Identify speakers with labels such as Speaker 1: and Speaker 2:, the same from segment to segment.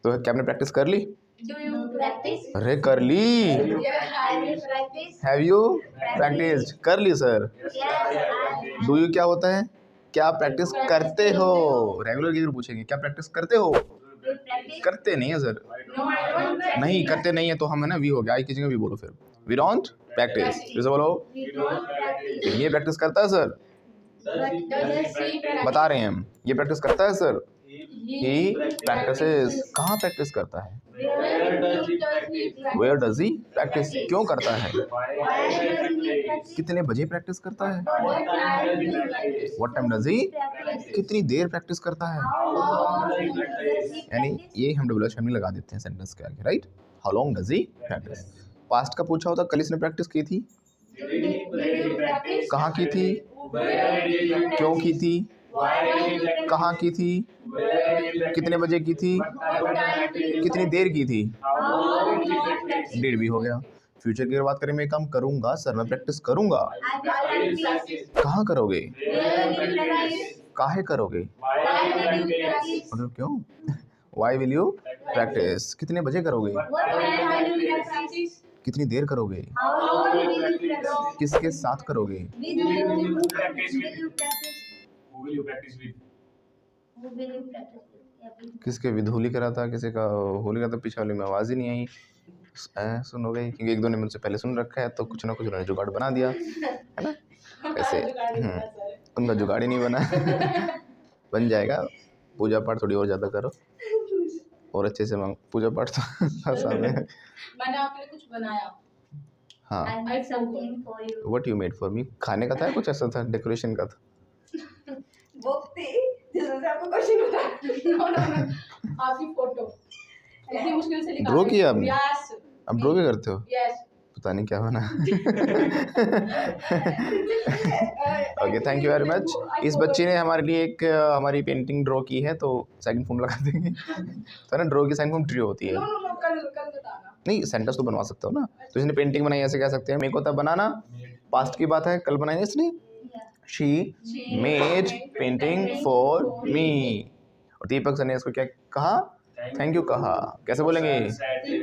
Speaker 1: तो क्या आपने प्रैक्टिस कर ली?
Speaker 2: Do you practice?
Speaker 1: अरे कर ली।
Speaker 2: Have you practiced?
Speaker 1: Have you practice? कर ली sir.
Speaker 2: Yes, I
Speaker 1: do you क्या होता है? क्या प्रैक्टिस करते हो? रेगुलर की पूछेंगे क्या प्रैक्टिस करते हो?
Speaker 2: practice.
Speaker 1: करते नहीं है sir.
Speaker 2: No, I don't practice.
Speaker 1: नहीं करते नहीं है तो हम है ना वी हो गया, आई किसी का भी बोलो फिर। वी डोंट प्रैक्टिस, फिर से बोलो।
Speaker 2: We don't practice.
Speaker 1: ये प्रैक्टिस करता है sir,
Speaker 2: But does he practice?
Speaker 1: बता रहे हैं हम। ये प्रैक्टिस करता है सर,
Speaker 2: He
Speaker 1: ही प्रैक्टिसेस। कहाँ प्रैक्टिस करता है?
Speaker 2: Where does he practice?
Speaker 1: Where does he practise? क्यों करता है?
Speaker 2: Why does he practice?
Speaker 1: कितने बजे प्रैक्टिस करता है?
Speaker 2: What time does he practice?
Speaker 1: What time does he?
Speaker 2: Practice.
Speaker 1: कितनी देर प्रैक्टिस करता है?
Speaker 2: How long does he practice?
Speaker 1: यानी ये हम डबल फैमिली लगा देते हैं सेंटेंस के आगे, right? How long does he practice? Past का पूछा होता कल इसने प्रैक्टिस की थी,
Speaker 2: Did you practice?
Speaker 1: कहाँ की थी,
Speaker 2: Where did you practice?
Speaker 1: क्यों की थी,
Speaker 2: Why did you practice?
Speaker 1: कहाँ की थी,
Speaker 2: Where did you practice?
Speaker 1: कितने बजे की थी,
Speaker 2: What time did you
Speaker 1: कितनी देर की थी।
Speaker 2: How long did you practice?
Speaker 1: डेढ़ भी हो गया। फ्यूचर की अगर बात करें, मैं काम करूंगा सर, मैं प्रैक्टिस करूंगा।
Speaker 2: I will practice.
Speaker 1: कहाँ करोगे?
Speaker 2: Where did you practice?
Speaker 1: काहे करोगे?
Speaker 2: Why did you practice?
Speaker 1: मतलब क्यों? Why will you practise? कितने बजे करोगे?
Speaker 2: What time did you practice?
Speaker 1: कितनी देर करोगे?
Speaker 2: How long did you practice?
Speaker 1: किसके साथ करोगे?
Speaker 2: With whom will you practice? Will you practice?
Speaker 3: Who will you practice with?
Speaker 2: Who will you practice with? Yeah, with
Speaker 1: किसके with Holi करा था, किसी का होली का, तो पीछे वाले में आवाज़ ही नहीं आई। सुन हो गई क्योंकि एक दो ने मुझसे पहले सुन रखा है, तो कुछ ना कुछ उन्होंने जुगाड़ बना दिया, है ना? ऐसे उनका जुगाड़ ही नहीं बना। बन जाएगा। पूजा पाठ थोड़ी और ज़्यादा करो और अच्छे से मांग। पूजा पाठ तो आसान है।
Speaker 4: मैंने आपके लिए कुछ बनाया।
Speaker 1: हाँ,
Speaker 2: I made something for you.
Speaker 1: What you made for me? खाने का था या कुछ ऐसा था, डेकोरेशन का था?
Speaker 5: बुक थी जिसमें से आपको क्वेश्चन बता।
Speaker 4: नो नो नो, आपकी फोटो इतनी मुश्किल से निकाली।
Speaker 1: ड्रॉ किया आपने?
Speaker 4: यस
Speaker 1: अब ड्रॉ भी करते हो?
Speaker 4: यस।
Speaker 1: पता नहीं क्या बना। Okay, thank you very much. इस बच्चे ने हमारे लिए एक हमारी पेंटिंग ड्रॉ की है, तो सेकंड फॉर्म लगा देंगे। तो ना ड्रॉ की सेकंड फॉर्म ट्री होती है।
Speaker 4: नो नो नो, कल कल बताना।
Speaker 1: नहीं, सेंटेंस तो बनवा सकते हो ना। तो इसने पेंटिंग बनाई, ऐसे कह सकते हैं। मेरे को तब बनाना, पास्ट की बात है, कल बनाई इसने। She made painting for me. और दीपक सर ने इसको क्या कहा? थैंक यू कहा। कैसे बोलेंगे?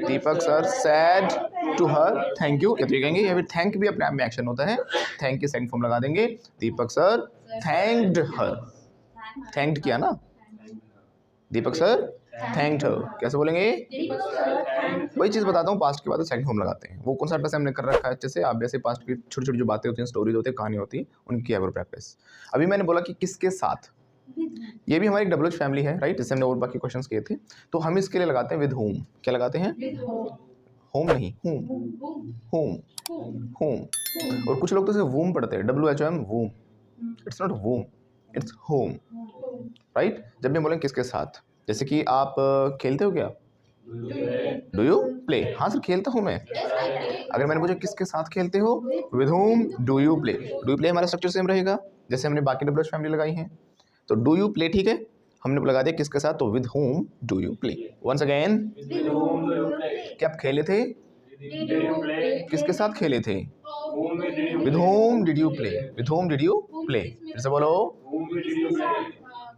Speaker 1: Deepak sir said to her thank you, ये तो कहेंगे। या फिर थैंक भी अपने आप में एक्शन होता है। थैंक की सेकंड फॉर्म लगा देंगे। दीपक सर थैंक्ड हर। थैंक्ड किया ना, दीपक सर थैंक्ड हर। कैसे बोलेंगे? वही चीज़ बताता हूँ, पास्ट की बात है सेकंड फॉर्म लगाते हैं। वो कौन सा वैसे हमने कर रखा है अच्छे से। आप जैसे पास्ट की छोटी छोटी जो बातें होती हैं, स्टोरीज होती है, कहानी होती है, उनकी किया करो प्रैक्टिस। अभी मैंने बोला कि किसके साथ, ये भी हमारी डब्ल्यूएच फैमिली है, राइट? इससे हमने और बाकी क्वेश्चंस किए थे, तो हम इसके लिए लगाते हैं विद होम। क्या लगाते हैं? होम नहीं, होम होम होम। और कुछ लोग तो सिर्फ वूम पढ़ते हैं, WHOM whom. It's not whom, it's home, right? जब भी बोलें किसके साथ, जैसे कि आप खेलते हो क्या? Do you play? हाँ सर खेलता हूँ मैं। अगर मैंने पूछा किसके साथ खेलते हो, with whom do you play. Do you play हमारा स्ट्रक्चर सेम रहेगा जैसे हमने बाकी डब्ल्यूएच फैमिली लगाई हैं। तो डू यू प्ले, ठीक है, हमने लगा दिया किसके साथ, तो with whom do you play. Once again,
Speaker 3: With whom do you play?
Speaker 1: क्या आप खेले थे?
Speaker 3: Did you play?
Speaker 1: किसके साथ खेले थे?
Speaker 3: Whom did you
Speaker 1: with
Speaker 3: play?
Speaker 1: Home did you play? With home did you play? फिर से बोलो,
Speaker 3: Whom did you play?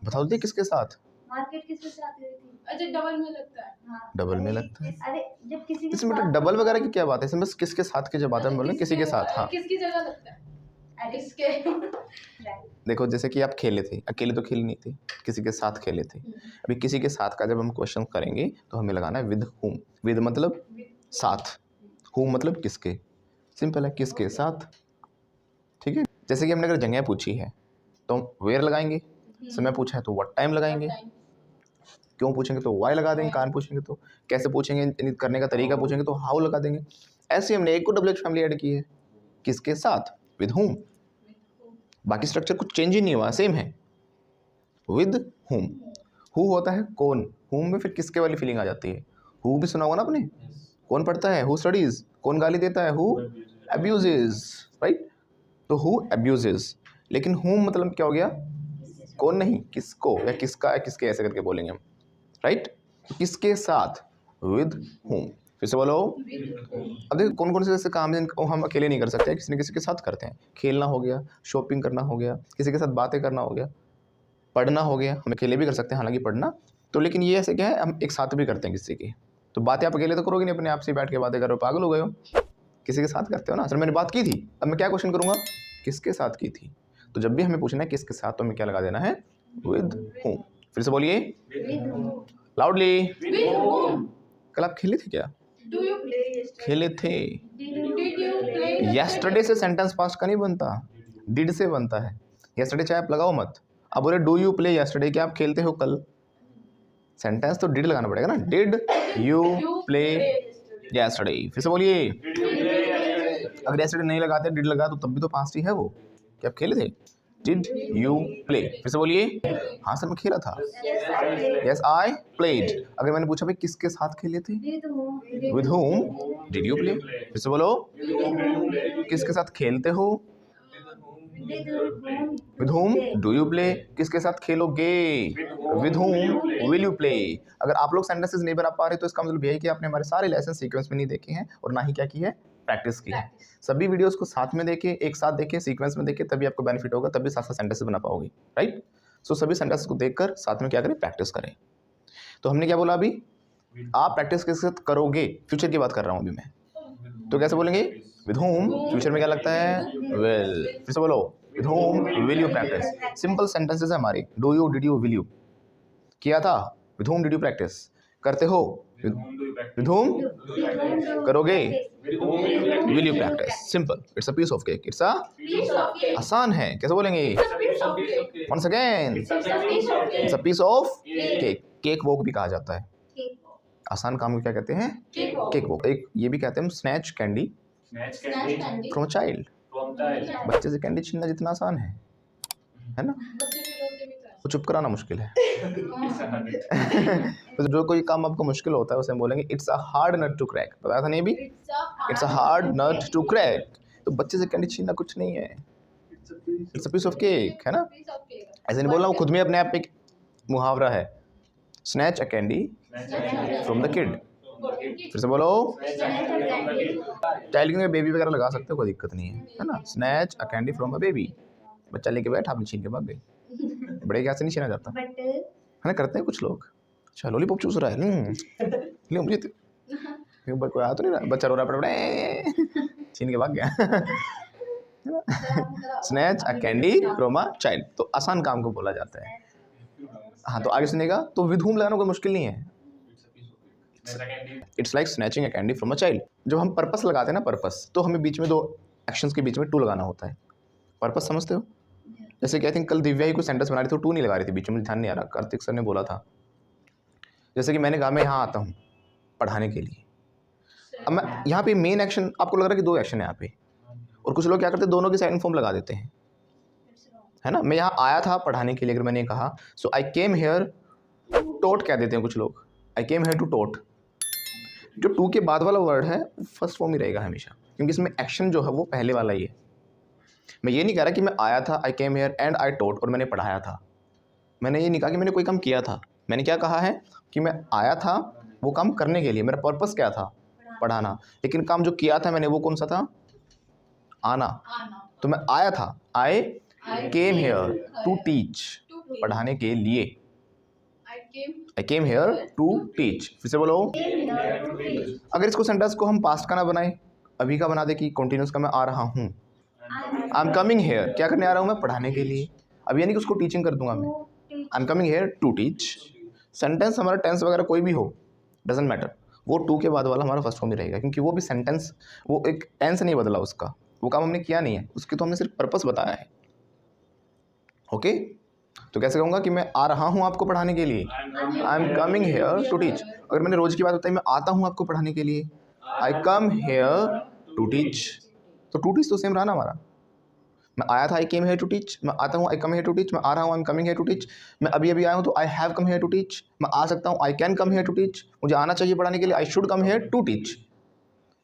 Speaker 1: बताओ दे किसके साथ।
Speaker 2: मार्केट किसके साथ गई थी?
Speaker 4: अच्छा, डबल में लगता है।
Speaker 2: हाँ।
Speaker 1: डबल में लगता है।
Speaker 2: अरे जब किसी के
Speaker 1: इसमें
Speaker 2: साथ
Speaker 1: डबल वगैरह की क्या बात है, इसमें बस किसके साथ की जब बात है, हम बोल रहे हैं किसी के साथ। हाँ
Speaker 4: किसकी जगह लगता है? किसके?
Speaker 1: देखो, जैसे कि आप खेले थे, अकेले तो खेले नहीं थे, किसी के साथ खेले थे। अभी किसी के साथ का जब हम क्वेश्चन करेंगे तो हमें लगाना है विद होम। विद मतलब साथ, होम मतलब किसके। सिंपल है, किसके साथ, ठीक है। जैसे कि हमने अगर जगह पूछी है तो हम वेयर लगाएंगे, समय पूछा है तो व्हाट टाइम लगाएंगे, क्यों पूछेंगे तो वाई लगा देंगे, कहाँ पूछेंगे तो कैसे पूछेंगे, करने का तरीका पूछेंगे तो हाउ लगा देंगे। ऐसे हमने एक को डब्ल्यूएच फैमिली ऐड की है, किसके साथ, विद होम। बाकी स्ट्रक्चर कुछ चेंज ही नहीं हुआ, सेम है, विद होम। हु होता है कौन, होम में फिर किसके वाली फीलिंग आ जाती है। हु भी सुना होगा ना आपने, कौन पढ़ता है, हु स्टडीज, कौन गाली देता है, हु अब्यूजेस, राइट? तो हु अब्यूजेस। लेकिन होम मतलब क्या हो गया, कौन नहीं, किसको, या किसका या किसके, ऐसे करके बोलेंगे हम, राइट? किसके साथ, विद होम। फिर से बोलो। अब देखो कौन कौन से ऐसे काम हैं हम अकेले नहीं कर सकते, किसी न किसी के साथ करते हैं। खेलना हो गया, शॉपिंग करना हो गया, किसी के साथ बातें करना हो गया, पढ़ना हो गया, हम अकेले भी कर सकते हैं, हालांकि पढ़ना तो लेकिन ये ऐसे क्या है, हम एक साथ भी करते हैं किसी की, तो बातें आप अकेले तो करोगे नहीं, अपने आप से बैठ के बातें करो, पागल हो गए हो, किसी के साथ करते हो ना। सर मैंने बात की थी, अब मैं क्या क्वेश्चन करूँगा, किसके साथ की थी। तो जब भी हमें पूछना है किसके साथ, तो हमें क्या लगा देना है, विद whom। फिर से बोलिए लाउडली।
Speaker 4: With whom?
Speaker 1: कल आप खेले थे क्या,
Speaker 4: Do you
Speaker 5: Play yesterday.
Speaker 1: खेले थे।
Speaker 4: did you play?
Speaker 1: yesterday से सेंटेंस पास्ट का नहीं बनता, डिड से बनता है। yesterday चाहे आप लगाओ मत, अब बोले डू यू प्ले yesterday, क्या आप खेलते हो कल, सेंटेंस तो डिड लगाना पड़ेगा ना, डिड यू प्ले yesterday। फिर से बोलिए,
Speaker 3: Did you play yesterday?
Speaker 1: अगर yesterday नहीं लगाते डिड लगा तो तब भी तो पास्ट ही है वो, क्या आप खेले थे, डिड यू प्ले। फिर से बोलिए, हाँ सर मैं खेला था,
Speaker 5: Yes, I played.
Speaker 1: Yes I played. अगर मैंने पूछा भाई किसके साथ खेले थे,
Speaker 2: With whom?
Speaker 1: With whom did you play. फिर से बोलो,
Speaker 3: With whom did you play?
Speaker 1: किसके साथ खेलते हो,
Speaker 2: With whom?
Speaker 1: With whom do you play, किसके साथ खेलोगे, with whom will you play. अगर आप लोग सेंटेंसेस नहीं बना पा रहे तो इसका मतलब यही है कि आपने हमारे सारे लेसन सीक्वेंस में नहीं देखे हैं और ना ही क्या की है, प्रैक्टिस की है। सभी वीडियोस को साथ में देखें, एक साथ देखें, सीक्वेंस में देखें, तभी आपको बेनिफिट होगा, तभी साथ साथ सेंटेंसेस बना पाओगे, राइट। सो सभी सेंटेंसेस को देखकर साथ में क्या करें, प्रैक्टिस करें। तो हमने क्या बोला अभी, आप प्रैक्टिस किसके साथ करोगे, फ्यूचर की बात कर रहा हूँ अभी मैं, तो कैसे बोलेंगे, विद whom, फ्यूचर में क्या लगता है, विल। फिर से बोलो, with whom will you practise. Simple sentences है हमारी, do you, did you, will you. किया था, with whom did you practise, करते हो,
Speaker 3: With whom do you practice?
Speaker 1: With whom करोगे,
Speaker 3: With whom will you practice?
Speaker 1: Will you practise. Simple, it's a piece of cake, it's a
Speaker 4: Piece of cake.
Speaker 1: आसान है, कैसे बोलेंगे,
Speaker 4: It's a piece of cake.
Speaker 1: Once again,
Speaker 4: It's a piece of
Speaker 1: it's a
Speaker 4: cake.
Speaker 1: Piece of cake. Cakewalk भी कहा जाता है,
Speaker 2: Cake.
Speaker 1: आसान काम को क्या कहते हैं,
Speaker 4: Cake walk.
Speaker 1: Cake walk. एक ये भी कहते हैं snatch candy
Speaker 3: Snatch
Speaker 4: Snatch
Speaker 3: candy
Speaker 4: candy.
Speaker 1: From a child.
Speaker 3: from child.
Speaker 1: बच्चे से कैंडी छीनना जितना आसान है ना,
Speaker 4: बच्चे भी रोते भी थे।
Speaker 1: वो चुप कराना मुश्किल है।
Speaker 3: It's a habit.
Speaker 1: तो जो कोई काम आपको मुश्किल होता है उसे हम बोलेंगे it's a hard nut to crack, बताया था नहीं भी, it's a hard nut to crack. तो बच्चे से कैंडी छीनना कुछ नहीं है, it's a piece of cake, है ना।
Speaker 4: Piece of cake.
Speaker 1: ऐसे नहीं बोल रहा हूँ, खुद में अपने आप पे एक मुहावरा है, snatch a candy
Speaker 3: Snatch a candy
Speaker 1: from the kid.
Speaker 4: Kid.
Speaker 1: फिर से बोलो,
Speaker 3: Snatch a candy from the kid.
Speaker 1: Child के बेबी वगैरह लगा सकते हो, कोई दिक्कत नहीं है ना। Snatch a candy from a baby, बच्चा लेके बैठा, आपने छीन के भाग गई। बड़े क्या से नहीं छीना जाता
Speaker 2: But
Speaker 1: है ना, करते हैं कुछ लोग। अच्छा लॉलीपॉप चूस रहा है, ले मुझे कोई आ तो नहीं रहा, बच्चा रो रहा है, छीन के भाग गया। Snatch a candy from a child, तो आसान काम को बोला जाता है। हाँ तो आगे सुनेगा, तो विद whom लगाना कोई मुश्किल नहीं है,
Speaker 3: Snatch a candy.
Speaker 1: It's like snatching a candy from a child. जब हम पर्पस लगाते हैं ना, पर्पस, तो हमें बीच में दो एक्शंस के बीच में टू लगाना होता है। पर्पस समझते हो, जैसे कि आई थिंक कल दिव्या ही कोई सेंटेंस बना रही थी, तो टू नहीं लगा रही थी बीच में, मुझे ध्यान नहीं आ रहा, कार्तिक सर ने बोला था। जैसे कि मैंने कहा मैं यहाँ आता हूँ पढ़ाने के लिए, अब मैं यहाँ पे मेन एक्शन, आपको लग रहा है कि दो एक्शन है यहाँ पे, और कुछ लोग क्या करते हैं दोनों की साइड फॉर्म लगा देते हैं, है ना। मैं यहाँ आया था पढ़ाने के लिए, अगर मैंने कहा सो आई केम हेयर टोट, कह देते हैं कुछ लोग, आई केम हेयर टू टोट। जो टू के बाद वाला वर्ड है वो फर्स्ट फॉर्म ही रहेगा हमेशा, क्योंकि इसमें एक्शन जो है वो पहले वाला ही है। मैं ये नहीं कह रहा कि मैं आया था, I came hair and I टोट, और मैंने पढ़ाया था। मैंने ये नहीं कहा कि मैंने कोई काम किया था, मैंने क्या कहा है कि मैं आया था वो काम करने के लिए, मेरा पर्पस क्या था, पढ़ाना। लेकिन काम जो किया था मैंने वो कौन सा था, आना।
Speaker 4: आना.
Speaker 1: तो मैं आया था, I
Speaker 4: I
Speaker 1: came here to teach,
Speaker 4: To teach.
Speaker 1: पढ़ाने के लिए।
Speaker 4: I came.
Speaker 1: I came here to teach. फिर से बोलो, अगर इसको सेंटेंस को हम पास्ट का ना बनाए, अभी का बना दे कि कॉन्टिन्यूस का मैं आ रहा हूँ, आई एम कमिंग हेयर, क्या करने आ रहा हूँ मैं, पढ़ाने के लिए। अब यानी कि उसको टीचिंग कर दूंगा मैं, I am coming here to teach. Sentence हमारा टेंस वगैरह कोई भी हो, डजेंट मैटर, वो टू के बाद वाला हमारा फर्स्ट फॉर्म ही रहेगा, क्योंकि वो भी सेंटेंस, वो एक टेंस नहीं बदला उसका, वो काम हमने किया नहीं है, उसके तो हमने सिर्फ पर्पस बताया है। ओके तो कैसे कहूँगा कि मैं आ रहा हूँ आपको पढ़ाने के लिए, I am coming here to teach. अगर मैंने रोज की बात बताई, मैं आता हूँ आपको पढ़ाने के लिए, I come here to teach, तो टू टीच तो सेम रहा ना हमारा। मैं आया था, I came here to teach, मैं आता हूँ, I come here to teach, मैं आ रहा हूँ, I am coming here to teach, मैं अभी अभी आया हूँ तो I have come here to teach, मैं आ सकता हूँ, I can come here to teach, मुझे आना चाहिए पढ़ाने के लिए, I should come here to teach.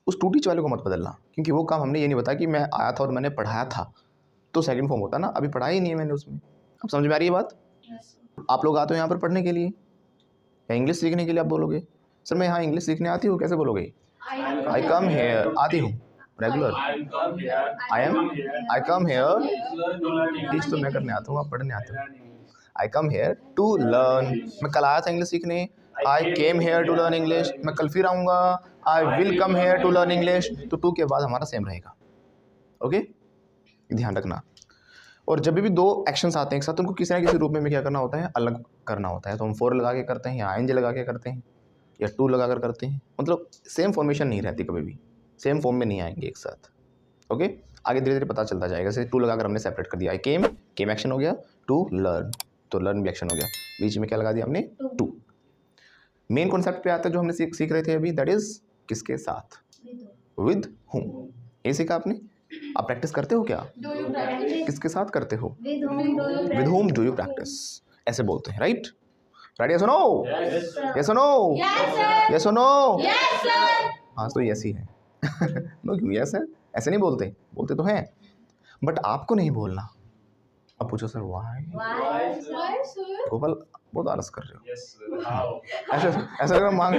Speaker 1: उस टू टीच वाले को मत बदलना, क्योंकि वो काम हमने ये नहीं बताया कि मैं आया था और मैंने पढ़ाया था, तो सेकंड फॉर्म होता ना, अभी पढ़ाया ही नहीं है मैंने उसमें। अब समझ में आ रही है बात। आप लोग आते हो यहाँ पर पढ़ने के लिए या इंग्लिश सीखने के लिए, आप बोलोगे सर मैं यहाँ इंग्लिश सीखने आती हूँ, कैसे बोलोगे, आई कम हेयर, आती हूँ regular, I come here teach तो मैं करने आता हूँ, आप पढ़ने आते हो। I come here to learn, मैं कल आया था इंग्लिश सीखने, I came here to learn English, मैं कल फिर आऊँगा, I will come here to learn English, तो टू के बाद हमारा सेम रहेगा। ओके, ध्यान रखना। और जब भी दो एक्शंस आते हैं एक साथ, उनको किसी ना किसी रूप में क्या करना होता है, अलग करना होता है। तो हम फोर लगा के करते हैं, या आईएनजी लगा के करते हैं, या टू लगा कर करते हैं, मतलब सेम फॉर्मेशन नहीं रहती, कभी भी सेम फॉर्म में नहीं आएंगे एक साथ। ओके, आगे धीरे धीरे पता चलता जाएगा। जैसे टू लगाकर हमने सेपरेट कर दिया, आई केम, केम एक्शन हो गया, टू लर्न, तो लर्न भी एक्शन हो गया, बीच में क्या लगा दिया हमने, टू। मेन कॉन्सेप्ट पे आता है जो हमने सीख रहे थे अभी, दैट इज किसके साथ, विद हुम। ये सीखा आपने, आप प्रैक्टिस करते हो क्या,
Speaker 4: Do you practice?
Speaker 1: किसके साथ करते हो,
Speaker 2: With whom do you
Speaker 1: with whom do you practice, ऐसे बोलते हैं, राइट? राइट, यस और नो, यस और नो,
Speaker 4: Yes, sir.
Speaker 1: यस और नो।
Speaker 4: Yes, sir.
Speaker 1: हाँ तो यस ही है नो क्यों यस है, ऐसे नहीं बोलते, बोलते तो हैं, बट आपको नहीं बोलना। अब पूछो sir why,
Speaker 2: Why?
Speaker 4: Why, sir?
Speaker 1: गोपाल बहुत आलस कर रहे हो,
Speaker 3: Yes, how?
Speaker 1: ऐसा ऐसा लग रहा है मांग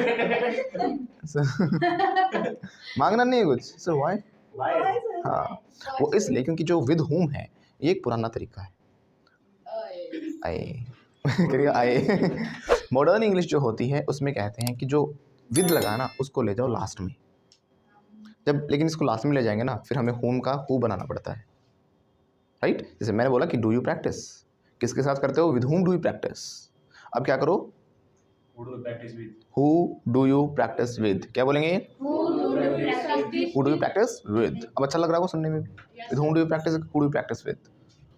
Speaker 1: मांगना नहीं है कुछ, सर वाई।
Speaker 3: Why?
Speaker 1: हाँ, वो इसलिए क्योंकि जो विद होम है ये एक पुराना तरीका है, आए करिएगा आए मॉडर्न इंग्लिश जो होती है उसमें कहते हैं कि जो विद लगा ना उसको ले जाओ लास्ट में, जब लेकिन इसको लास्ट में ले जाएंगे ना फिर हमें होम का हु बनाना पड़ता है, राइट? जैसे मैंने बोला कि डू यू प्रैक्टिस, किसके साथ करते हो, with whom do you practise. अब क्या करो,
Speaker 3: Who do you practice with?
Speaker 1: Who do you practise with, क्या बोलेंगे,
Speaker 2: Who do you practice?
Speaker 1: Who do you practise with. अब अच्छा लग रहा है वो सुनने में, with whom do you practise, who do you practise with,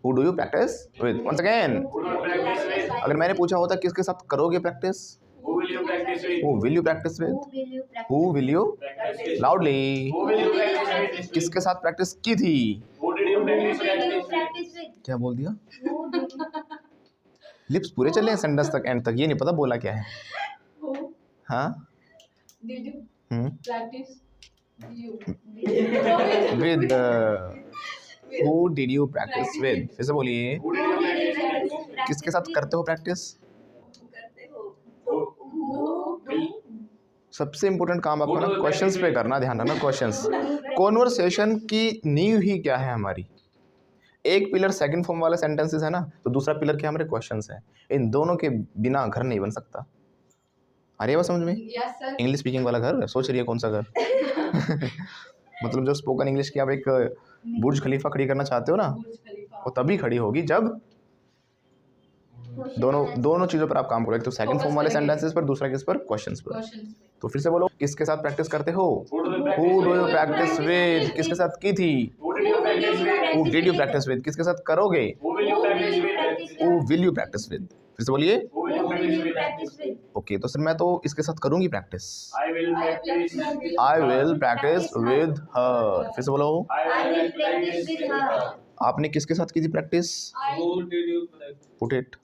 Speaker 1: who do you practise with. Once again,
Speaker 3: Who do you practice with?
Speaker 1: अगर मैंने पूछा होता किसके साथ करोगे practice,
Speaker 3: Who will you practice with?
Speaker 1: Who will you practice
Speaker 2: Who
Speaker 1: with,
Speaker 2: will you practice?
Speaker 1: Who will you,
Speaker 3: Practice with.
Speaker 1: Loudly,
Speaker 3: Who will you practice with?
Speaker 1: किसके साथ practice की थी,
Speaker 3: Who did you
Speaker 2: Who
Speaker 3: practice
Speaker 2: did you
Speaker 3: with?
Speaker 2: practice with?
Speaker 1: क्या बोल दिया,
Speaker 2: Who did you
Speaker 1: lips पूरे चले हैं सेंटेंस तक, एंड तक, ये नहीं पता बोला क्या है।
Speaker 4: Who
Speaker 1: हाँ,
Speaker 4: did you
Speaker 1: hmm,
Speaker 4: practice? You.
Speaker 1: With, who did you practise with, फिर से बोलिए,
Speaker 3: Who did you practice with?
Speaker 1: किसके साथ करते हो प्रैक्टिस।
Speaker 5: करते हो
Speaker 3: Who will?
Speaker 1: सबसे इंपॉर्टेंट काम आपको ना क्वेश्चंस पे करना, ध्यान रखना क्वेश्चंस। कॉन्वर्सेशन की नींव ही क्या है हमारी, एक पिलर सेकंड फॉर्म वाले सेंटेंसेस है ना, तो दूसरा पिलर क्या हमारे क्वेश्चंस है, इन दोनों के बिना घर नहीं बन सकता। आ रही है बात समझ में,
Speaker 4: Yes, sir.
Speaker 1: इंग्लिश स्पीकिंग वाला घर, सोच रही है कौन सा घर मतलब जो स्पोकन इंग्लिश की आप एक बुर्ज खलीफा खड़ी करना चाहते हो ना,
Speaker 4: Burj Khalifa.
Speaker 1: वो तभी खड़ी होगी जब दोनों चीज़ों पर आप काम करो, एक तो सेकंड फॉर्म वाले सेंटेंसेस पर, दूसरा किस पर, क्वेश्चंस पर।
Speaker 4: Questions.
Speaker 1: तो फिर से बोलो, किसके साथ प्रैक्टिस करते हो,
Speaker 3: Who do you
Speaker 1: who do you
Speaker 3: practice
Speaker 1: practice with, किसके साथ की थी,
Speaker 3: Who did you practice with?
Speaker 1: Who did you practise with, किसके साथ करोगे,
Speaker 3: Who will you practice with?
Speaker 1: Who will you practise with. फिर से बोलिए,
Speaker 3: Who will you
Speaker 2: Who will
Speaker 3: practice
Speaker 2: you
Speaker 3: with?
Speaker 2: practice with?
Speaker 1: Okay तो sir मैं तो इसके साथ करूंगी practice,
Speaker 3: I will practice.
Speaker 1: I will practice with हर। फिर से बोलो,
Speaker 2: I will practice with her.
Speaker 1: आपने किसके साथ की थी practice,
Speaker 3: Who did you practice?
Speaker 1: Put it.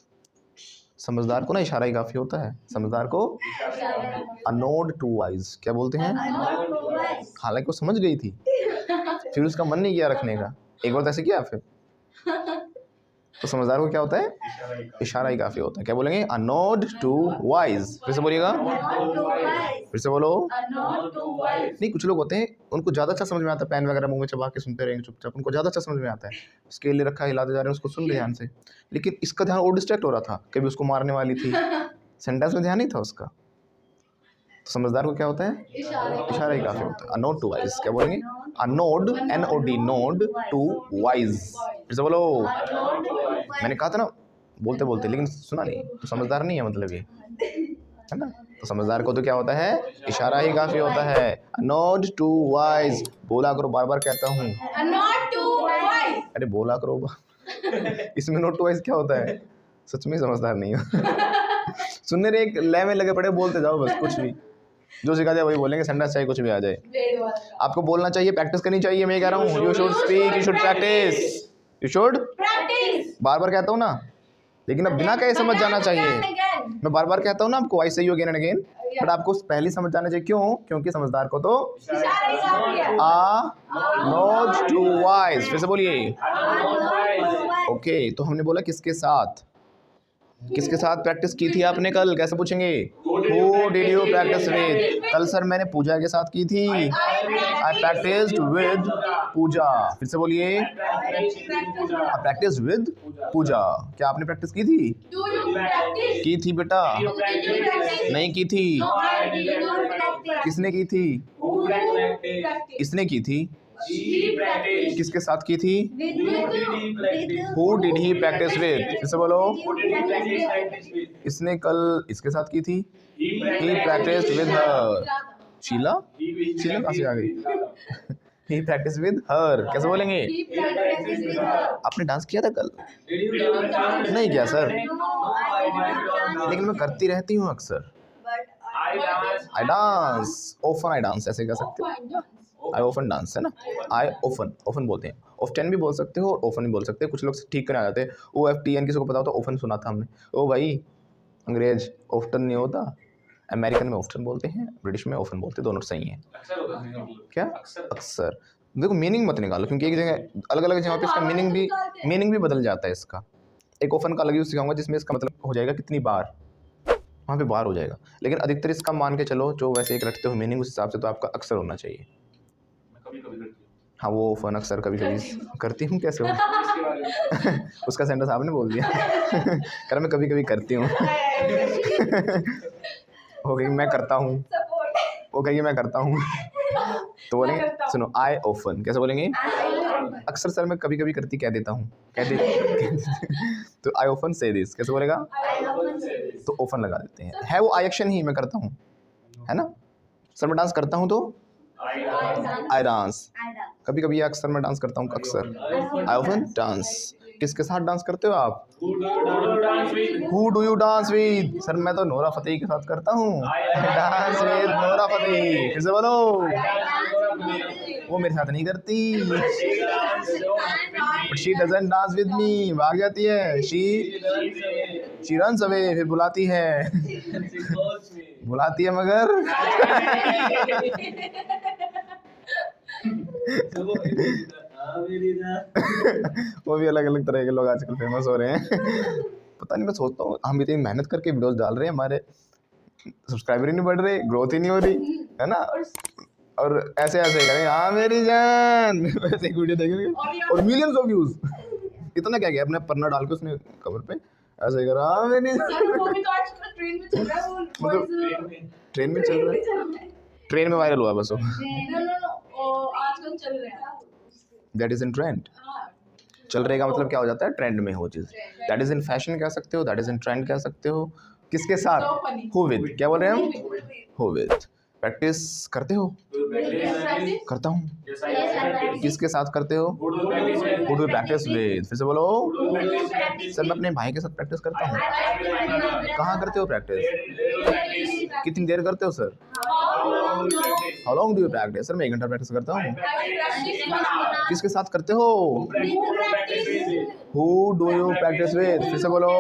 Speaker 1: समझदार को ना इशारा ही काफ़ी होता है, समझदार को अ नोड टू वाइज, क्या बोलते हैं,
Speaker 2: Not to wise.
Speaker 1: हालांकि वो समझ गई थी फिर उसका मन नहीं किया रखने का, एक बार तो ऐसे किया फिर, तो समझदार को क्या होता है, इशारा ही काफ़ी होता है। क्या बोलेंगे, अ नोड टू वाइज। फिर से बोलिएगा,
Speaker 2: Not to wise.
Speaker 1: फिर से बोलो।
Speaker 4: Not too wise.
Speaker 1: नहीं, कुछ लोग होते हैं उनको ज़्यादा अच्छा समझ में आता है, पेन वगैरह मुंह में चबा के सुनते रहेंगे चुपचाप, उनको ज़्यादा अच्छा समझ में आता है, स्केल ले रखा है, हिलाते जा रहे हैं, उसको सुन रहे ध्यान से, लेकिन इसका ध्यान और डिस्ट्रैक्ट हो रहा था, कभी उसको मारने वाली थी, सेंटेंस में ध्यान नहीं था उसका। तो समझदार को क्या होता है, इशारा ही काफ़ी होता है। अ नोड टू वाइज, क्या बोलेंगे, a nod, NOD, nod to wise. फिर से बोलो,
Speaker 2: Not to wise.
Speaker 1: मैंने कहा था ना बोलते बोलते, लेकिन सुना नहीं, तो समझदार नहीं है मतलब ये, है ना। तो समझदार को तो क्या होता है, इशारा ही काफ़ी होता है। नोड टू वाइज, बोला करो, बार बार कहता हूँ,
Speaker 4: Not too wise.
Speaker 1: अरे बोला करो इसमें नोड टू वाइज क्या होता है, सच में समझदार नहीं हो सुनने रे एक लय में लगे पड़े, बोलते जाओ बस, कुछ भी जो सिखा दिया वही बोलेंगे, सेंटेंस चाहे कुछ भी आ जाए।
Speaker 4: Grade 1.
Speaker 1: आपको बोलना चाहिए, प्रैक्टिस करनी चाहिए, मैं कह रहा हूँ, you should speak, you should practice, you should,
Speaker 4: Practice.
Speaker 1: बार बार कहता हूँ ना, लेकिन अब बिना कहे समझ जाना चाहिए।
Speaker 4: Again.
Speaker 1: मैं बार बार कहता हूँ ना आपको, आई से you again and again, but आपको पहले समझ जाना चाहिए। क्यों? क्योंकि समझदार को तो
Speaker 4: इशारा ही काफी है.
Speaker 1: आ नोट टू वाइज। फिर से बोलिए,
Speaker 2: Not to wise.
Speaker 1: ओके। तो हमने बोला किसके साथ, किसके साथ प्रैक्टिस की थी आपने कल? कैसे पूछेंगे? Who did you practise with? कल सर मैंने पूजा के साथ की थी। आई प्रैक्टिस्ड विद पूजा। फिर से बोलिए, आई प्रैक्टिस विद पूजा। क्या आपने प्रैक्टिस की थी?
Speaker 4: Do you practice?
Speaker 1: की थी बेटा?
Speaker 4: Did you practice?
Speaker 1: नहीं की थी।
Speaker 4: No, I did not practice.
Speaker 1: किसने की थी?
Speaker 4: Who practice?
Speaker 1: इसने की थी।
Speaker 3: He practiced.
Speaker 1: किसके साथ की थी?
Speaker 2: With
Speaker 1: who did he practise with? फिर से बोलो,
Speaker 3: Who did he practice with?
Speaker 1: इसने कल इसके साथ की थी।
Speaker 3: He
Speaker 1: he practise with her. Sheela?
Speaker 3: He
Speaker 1: Sheela कहाँ से आ गई? He practise with her. कैसे बोलेंगे?
Speaker 4: He practiced with her.
Speaker 1: आपने डांस किया था कल?
Speaker 3: Did you dance?
Speaker 1: नहीं किया sir,
Speaker 2: No, I did not dance.
Speaker 1: लेकिन मैं करती रहती हूँ अक्सर।
Speaker 5: But
Speaker 3: I dance.
Speaker 1: I dance, often I dance, ऐसे कह सकते हो। आई ओफन डांस है ना, आई ओफन बोलते हैं। ऑफ्टन भी बोल सकते हो और ओफन भी बोल सकते हो। कुछ लोग ठीक करने आ जाते हैं। OFTN किसी को पता हो तो ओफन सुना था हमने। ओ भाई, अंग्रेज ऑफ्टन नहीं होता, अमेरिकन में ऑफ्टन बोलते हैं, ब्रिटिश में ओफन बोलते हैं, दोनों सही हैं।
Speaker 3: अक्सर होता है मतलब।
Speaker 1: क्या?
Speaker 3: अक्सर।
Speaker 1: अक्सर। देखो मीनिंग मत निकालो, क्योंकि एक जगह अलग अलग जगह पे इसका मीनिंग भी बदल जाता है इसका। एक ओफन का अलग यूज सिखाऊंगा जिसमें इसका मतलब हो जाएगा कितनी बार, वहाँ पे बार हो जाएगा। लेकिन अधिकतर इसका मान के चलो जो वैसे एक रखते हो मीनिंग, उस हिसाब से तो आपका अक्सर होना चाहिए।
Speaker 3: मैं कभी कभी करती हूँ।
Speaker 1: हाँ, वो ओफन अक्सर कभी कभी करती हूँ। कैसे हो?
Speaker 3: इसके बारे में।
Speaker 1: उसका सेंटेंस आपने बोल दिया। कर मैं कभी कभी करती हूँ। हो गई मैं करता हूँ,
Speaker 5: support.
Speaker 1: वो कहिए मैं करता हूँ। तो बोलेंगे,
Speaker 4: करता हूँ।
Speaker 1: सुनो, आई ओफन कैसे बोलेंगे? अक्सर सर मैं कभी कभी करती कह देता हूँ, तो आई ओफन से दिस कैसे बोलेगा? तो ओफन लगा देते हैं। है वो आई एक्शन ही मैं करता हूँ, है ना? सर मैं डांस करता हूँ तो आई डांस। कभी कभी अक्सर मैं डांस करता हूँ, अक्सर। आई ओफन डांस। किसके साथ डांस करते हो आप?
Speaker 3: Who do you dance with?
Speaker 1: Who do you dance with? Sir मैं तो नोरा फतेही के साथ करता हूँ। Dance with Nora Fatehi. फिर से बोलो, वो मेरे साथ नहीं करती। But she doesn't dance with me. भाग जाती है। शी रन्स अवे, फिर बुलाती है। बुलाती है मगर वो भी अलग अलग तरह के लोग आजकल फेमस हो रहे हैं। पता नहीं, मैं सोचता हूँ हम इतनी मेहनत करके वीडियोस डाल रहे हैं, हमारे सब्सक्राइबर ही नहीं बढ़ रहे, ग्रोथ ही नहीं हो रही है ना, और ऐसे ऐसे करें हाँ मेरी जान वैसे एक वीडियो देखेंगे और मिलियंस ऑफ व्यूज। इतना क्या किया, अपने पन्ना डाल के उसने कवर पे ऐसे करा हाँ मेरी
Speaker 4: सर वो भी तो आजकल ट्रेन में चल रहा है, वो
Speaker 1: मतलब ट्रेन में चल रहा है, ट्रेन में वायरल हुआ बस वो।
Speaker 4: नो आजकल चल रहा है।
Speaker 1: That is in trend.
Speaker 4: हाँ,
Speaker 1: चल रहेगा मतलब क्या हो जाता है? ट्रेंड में हो चीज़। दैट इज इन फैशन कह सकते हो, दैट इज इन ट्रेंड कह सकते हो। किसके साथ?
Speaker 4: So funny.
Speaker 1: Who with. क्या बोल रहे हैं हम? Who with. प्रैक्टिस करते हो? करता हूँ। किसके साथ करते हो? Who do practice with. फिर से बोलो, सर मैं अपने भाई के साथ प्रैक्टिस करता हूँ। कहाँ करते हो प्रैक्टिस? कितनी देर करते हो sir? How long do you practice? Sir मैं 1 घंटा प्रैक्टिस करता हूँ। किसके साथ करते हो? Who do you practise with. फिर से बोलो,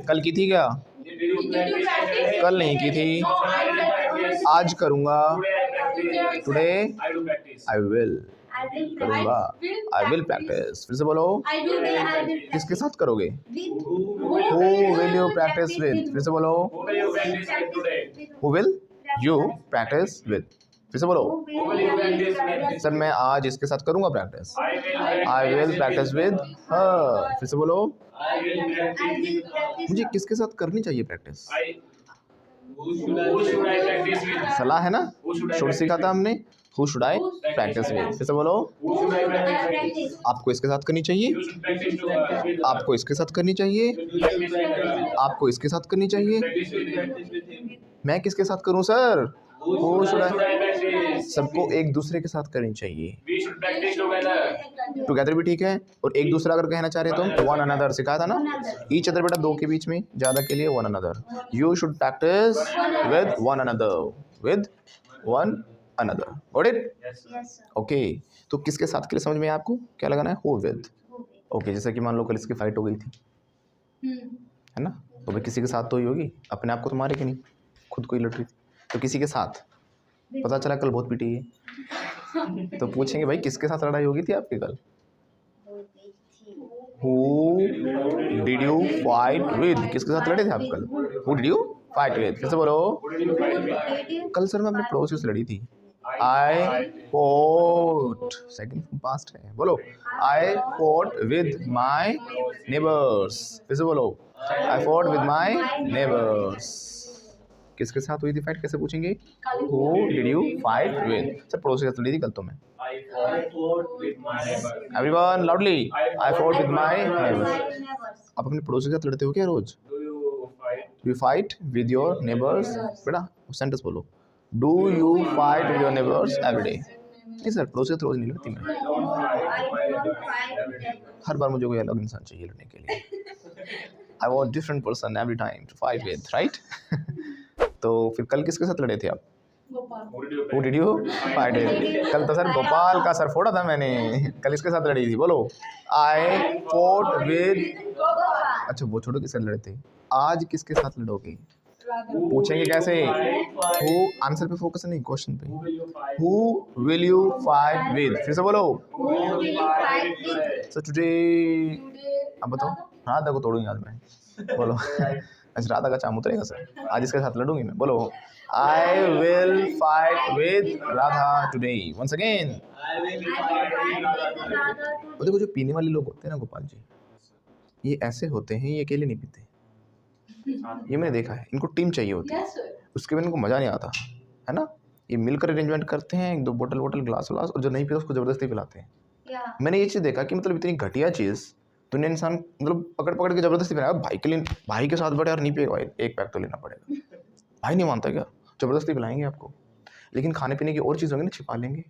Speaker 1: कल की थी क्या? कल नहीं की थी, आज करूँगा। टुडे आई विल करूँगा, आई विल प्रैक्टिस। फिर से बोलो, किसके साथ करोगे? Who will you practise with. फिर से बोलो, who will you practise with. फिर से बोलो, सर मैं आज इसके साथ करूँगा practice. I will practice with हर। फिर से बोलो, मुझे किसके साथ करनी चाहिए प्रैक्टिस? सलाह है ना, शुड सीखा था हमने, who should I practice with. फिर से बोलो, आपको इसके साथ करनी चाहिए, आपको इसके साथ करनी चाहिए, आपको इसके साथ करनी चाहिए। मैं किसके साथ करूं सर? Who should I. सबको एक दूसरे के साथ करनी चाहिए। टुगेदर भी ठीक है, और एक दूसरा अगर कहना चाह रहे तो वन अनदर सिखाया था ना। ईच अदर बेटा दो के बीच में, ज्यादा के लिए one another. You should practice with one another, with one another. Got it? Okay, तो किसके साथ के लिए समझ में आया आपको? क्या लगाना है? Who with. ओके, जैसे कि मान लो कल इसकी फाइट हो गई थी, है ना, तो भाई किसी के साथ तो ही होगी, अपने आप को तो मारे कि नहीं, खुद को ही लड़ रही थी, तो किसी के साथ। पता चला कल बहुत पिटी है, तो पूछेंगे भाई किसके साथ लड़ाई होगी थी आपकी कल? Who did you fight with? किसके साथ लड़े थे आप कल? Who did you fight with? फिर से बोलो। कल सर मैं अपने पड़ोसी से लड़ी थी। I fought, सेकंड पास्ट है, बोलो। I fought with my neighbors, फिर से बोलो। I fought with my neighbors। किसके साथ हुई थी फाइट, कैसे पूछेंगे? Who did you fight with? Sir पड़ोसी के साथ लड़ी थी कल तो मैं।
Speaker 3: I fought with my neighbor.
Speaker 1: Everyone loudly, I fought with my neighbors।
Speaker 2: neighbors.
Speaker 1: आप अपने पड़ोसी के साथ लड़ते हो क्या रोज?
Speaker 3: Do you fight?
Speaker 1: You fight with your neighbors? बेटा सेंटेंस बोलो। Do you fight with your neighbors every day? नहीं सर पड़ोसी से रोज नहीं लड़ती मैं।
Speaker 3: I don't fight with my
Speaker 2: I don't
Speaker 3: neighbor
Speaker 2: fight
Speaker 3: every day.
Speaker 1: हर बार मुझे कोई अलग इंसान चाहिए लड़ने के लिए। I want different person every time to fight with, right? तो फिर कल किसके साथ लड़े थे आप?
Speaker 4: Gopal.
Speaker 3: Who did you
Speaker 1: Who did you fight with? कल तो सर गोपाल का सर फोड़ा था मैंने। कल इसके साथ लड़ी थी, बोलो। I fought with, अच्छा वो छोड़ो किसके साथ लड़े थे। आज किसके साथ लड़ोगे? पूछेंगे कैसे? Who, आंसर पे फोकस नहीं, क्वेश्चन पे।
Speaker 3: Who will you fight?
Speaker 1: Who will you fight with? फिर से बोलो।
Speaker 3: Who will you fight with?
Speaker 1: So today, अब बताओ। राधा को तोड़ूंगी आज मैं, बोलो। अच्छा राधा का चाम उतरेगा सर, आज इसके साथ लड़ूंगी मैं, बोलो। I will fight with Radha today. Once again. वो देखो जो पीने वाले लोग होते हैं ना गोपाल जी, ये ऐसे होते हैं, ये अकेले नहीं पीते। ये मैंने देखा है, इनको टीम चाहिए होती है,
Speaker 4: यस सर।
Speaker 1: उसके बिना इनको मज़ा नहीं आता है ना। ये मिलकर अरेंजमेंट करते हैं, एक दो बोतल ग्लास और जो नहीं पीता उसको ज़बरदस्ती पिलाते हैं। मैंने ये चीज़ देखा कि मतलब इतनी घटिया चीज़ दुनिया इंसान मतलब पकड़ के ज़बरदस्ती पिलाएगा। भाई के लिए, भाई के साथ बैठे यार नहीं पिएगा भाई, एक पैक तो लेना पड़ेगा। भाई नहीं मानता क्या, ज़बरदस्ती पिलाएंगे आपको। लेकिन खाने पीने की और चीज़ होंगी ना, छिपा लेंगे।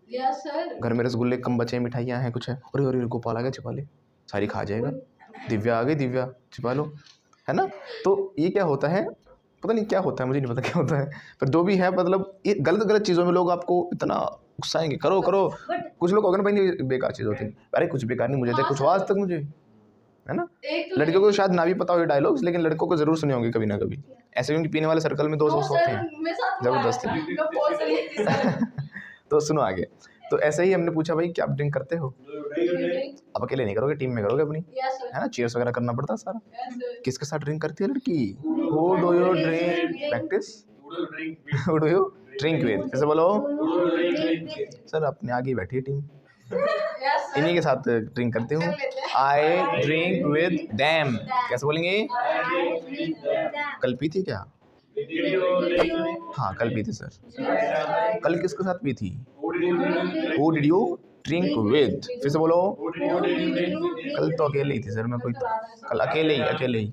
Speaker 4: Yes sir.
Speaker 1: घर में रसगुल्ले कम बचे, मिठाइयाँ हैं कुछ है, अरे गोपाल आ गया छिपा ले, सारी खा जाएगा। दिव्या आ गई, दिव्या छिपा लो, है ना। तो ये क्या होता है, पता नहीं क्या होता है, मुझे नहीं पता क्या होता है, पर जो भी है मतलब ये गलत चीज़ों में लोग आपको इतना उकसाएंगे, करो। कुछ लोग होगा ना भाई नहीं बेकार चीज़ होती है, अरे कुछ बेकार नहीं, मुझे तो कुछ हुआ आज तक मुझे, है ना। लड़कियों को शायद ना भी पता हो ये डायलॉग्स, लेकिन लड़कों को जरूर सुने होंगे कभी ना कभी ऐसे, क्योंकि पीने वाले सर्कल में दोस्त होते हैं जबरदस्ती। तो सुनो आगे। तो ऐसे ही हमने पूछा भाई क्या आप ड्रिंक करते हो? अब अकेले नहीं करोगे, टीम में करोगे अपनी, है ना। चीयर्स वगैरह करना पड़ता है सारा। किसके साथ ड्रिंक करती है लड़की? Who do you drink practice? Who do you drink with? कैसे बोलो? सर अपने आगे ही बैठी है टीम, इन्हीं के साथ ड्रिंक करती हूँ। I drink with them। कैसे बोलेंगे? कल पी थी क्या? हाँ कल पी थी सर। कल किसके साथ पी थी? Who did you drink with? फिर से बोलो। कल तो अकेले ही थी सर मैं, कोई कल अकेले ही।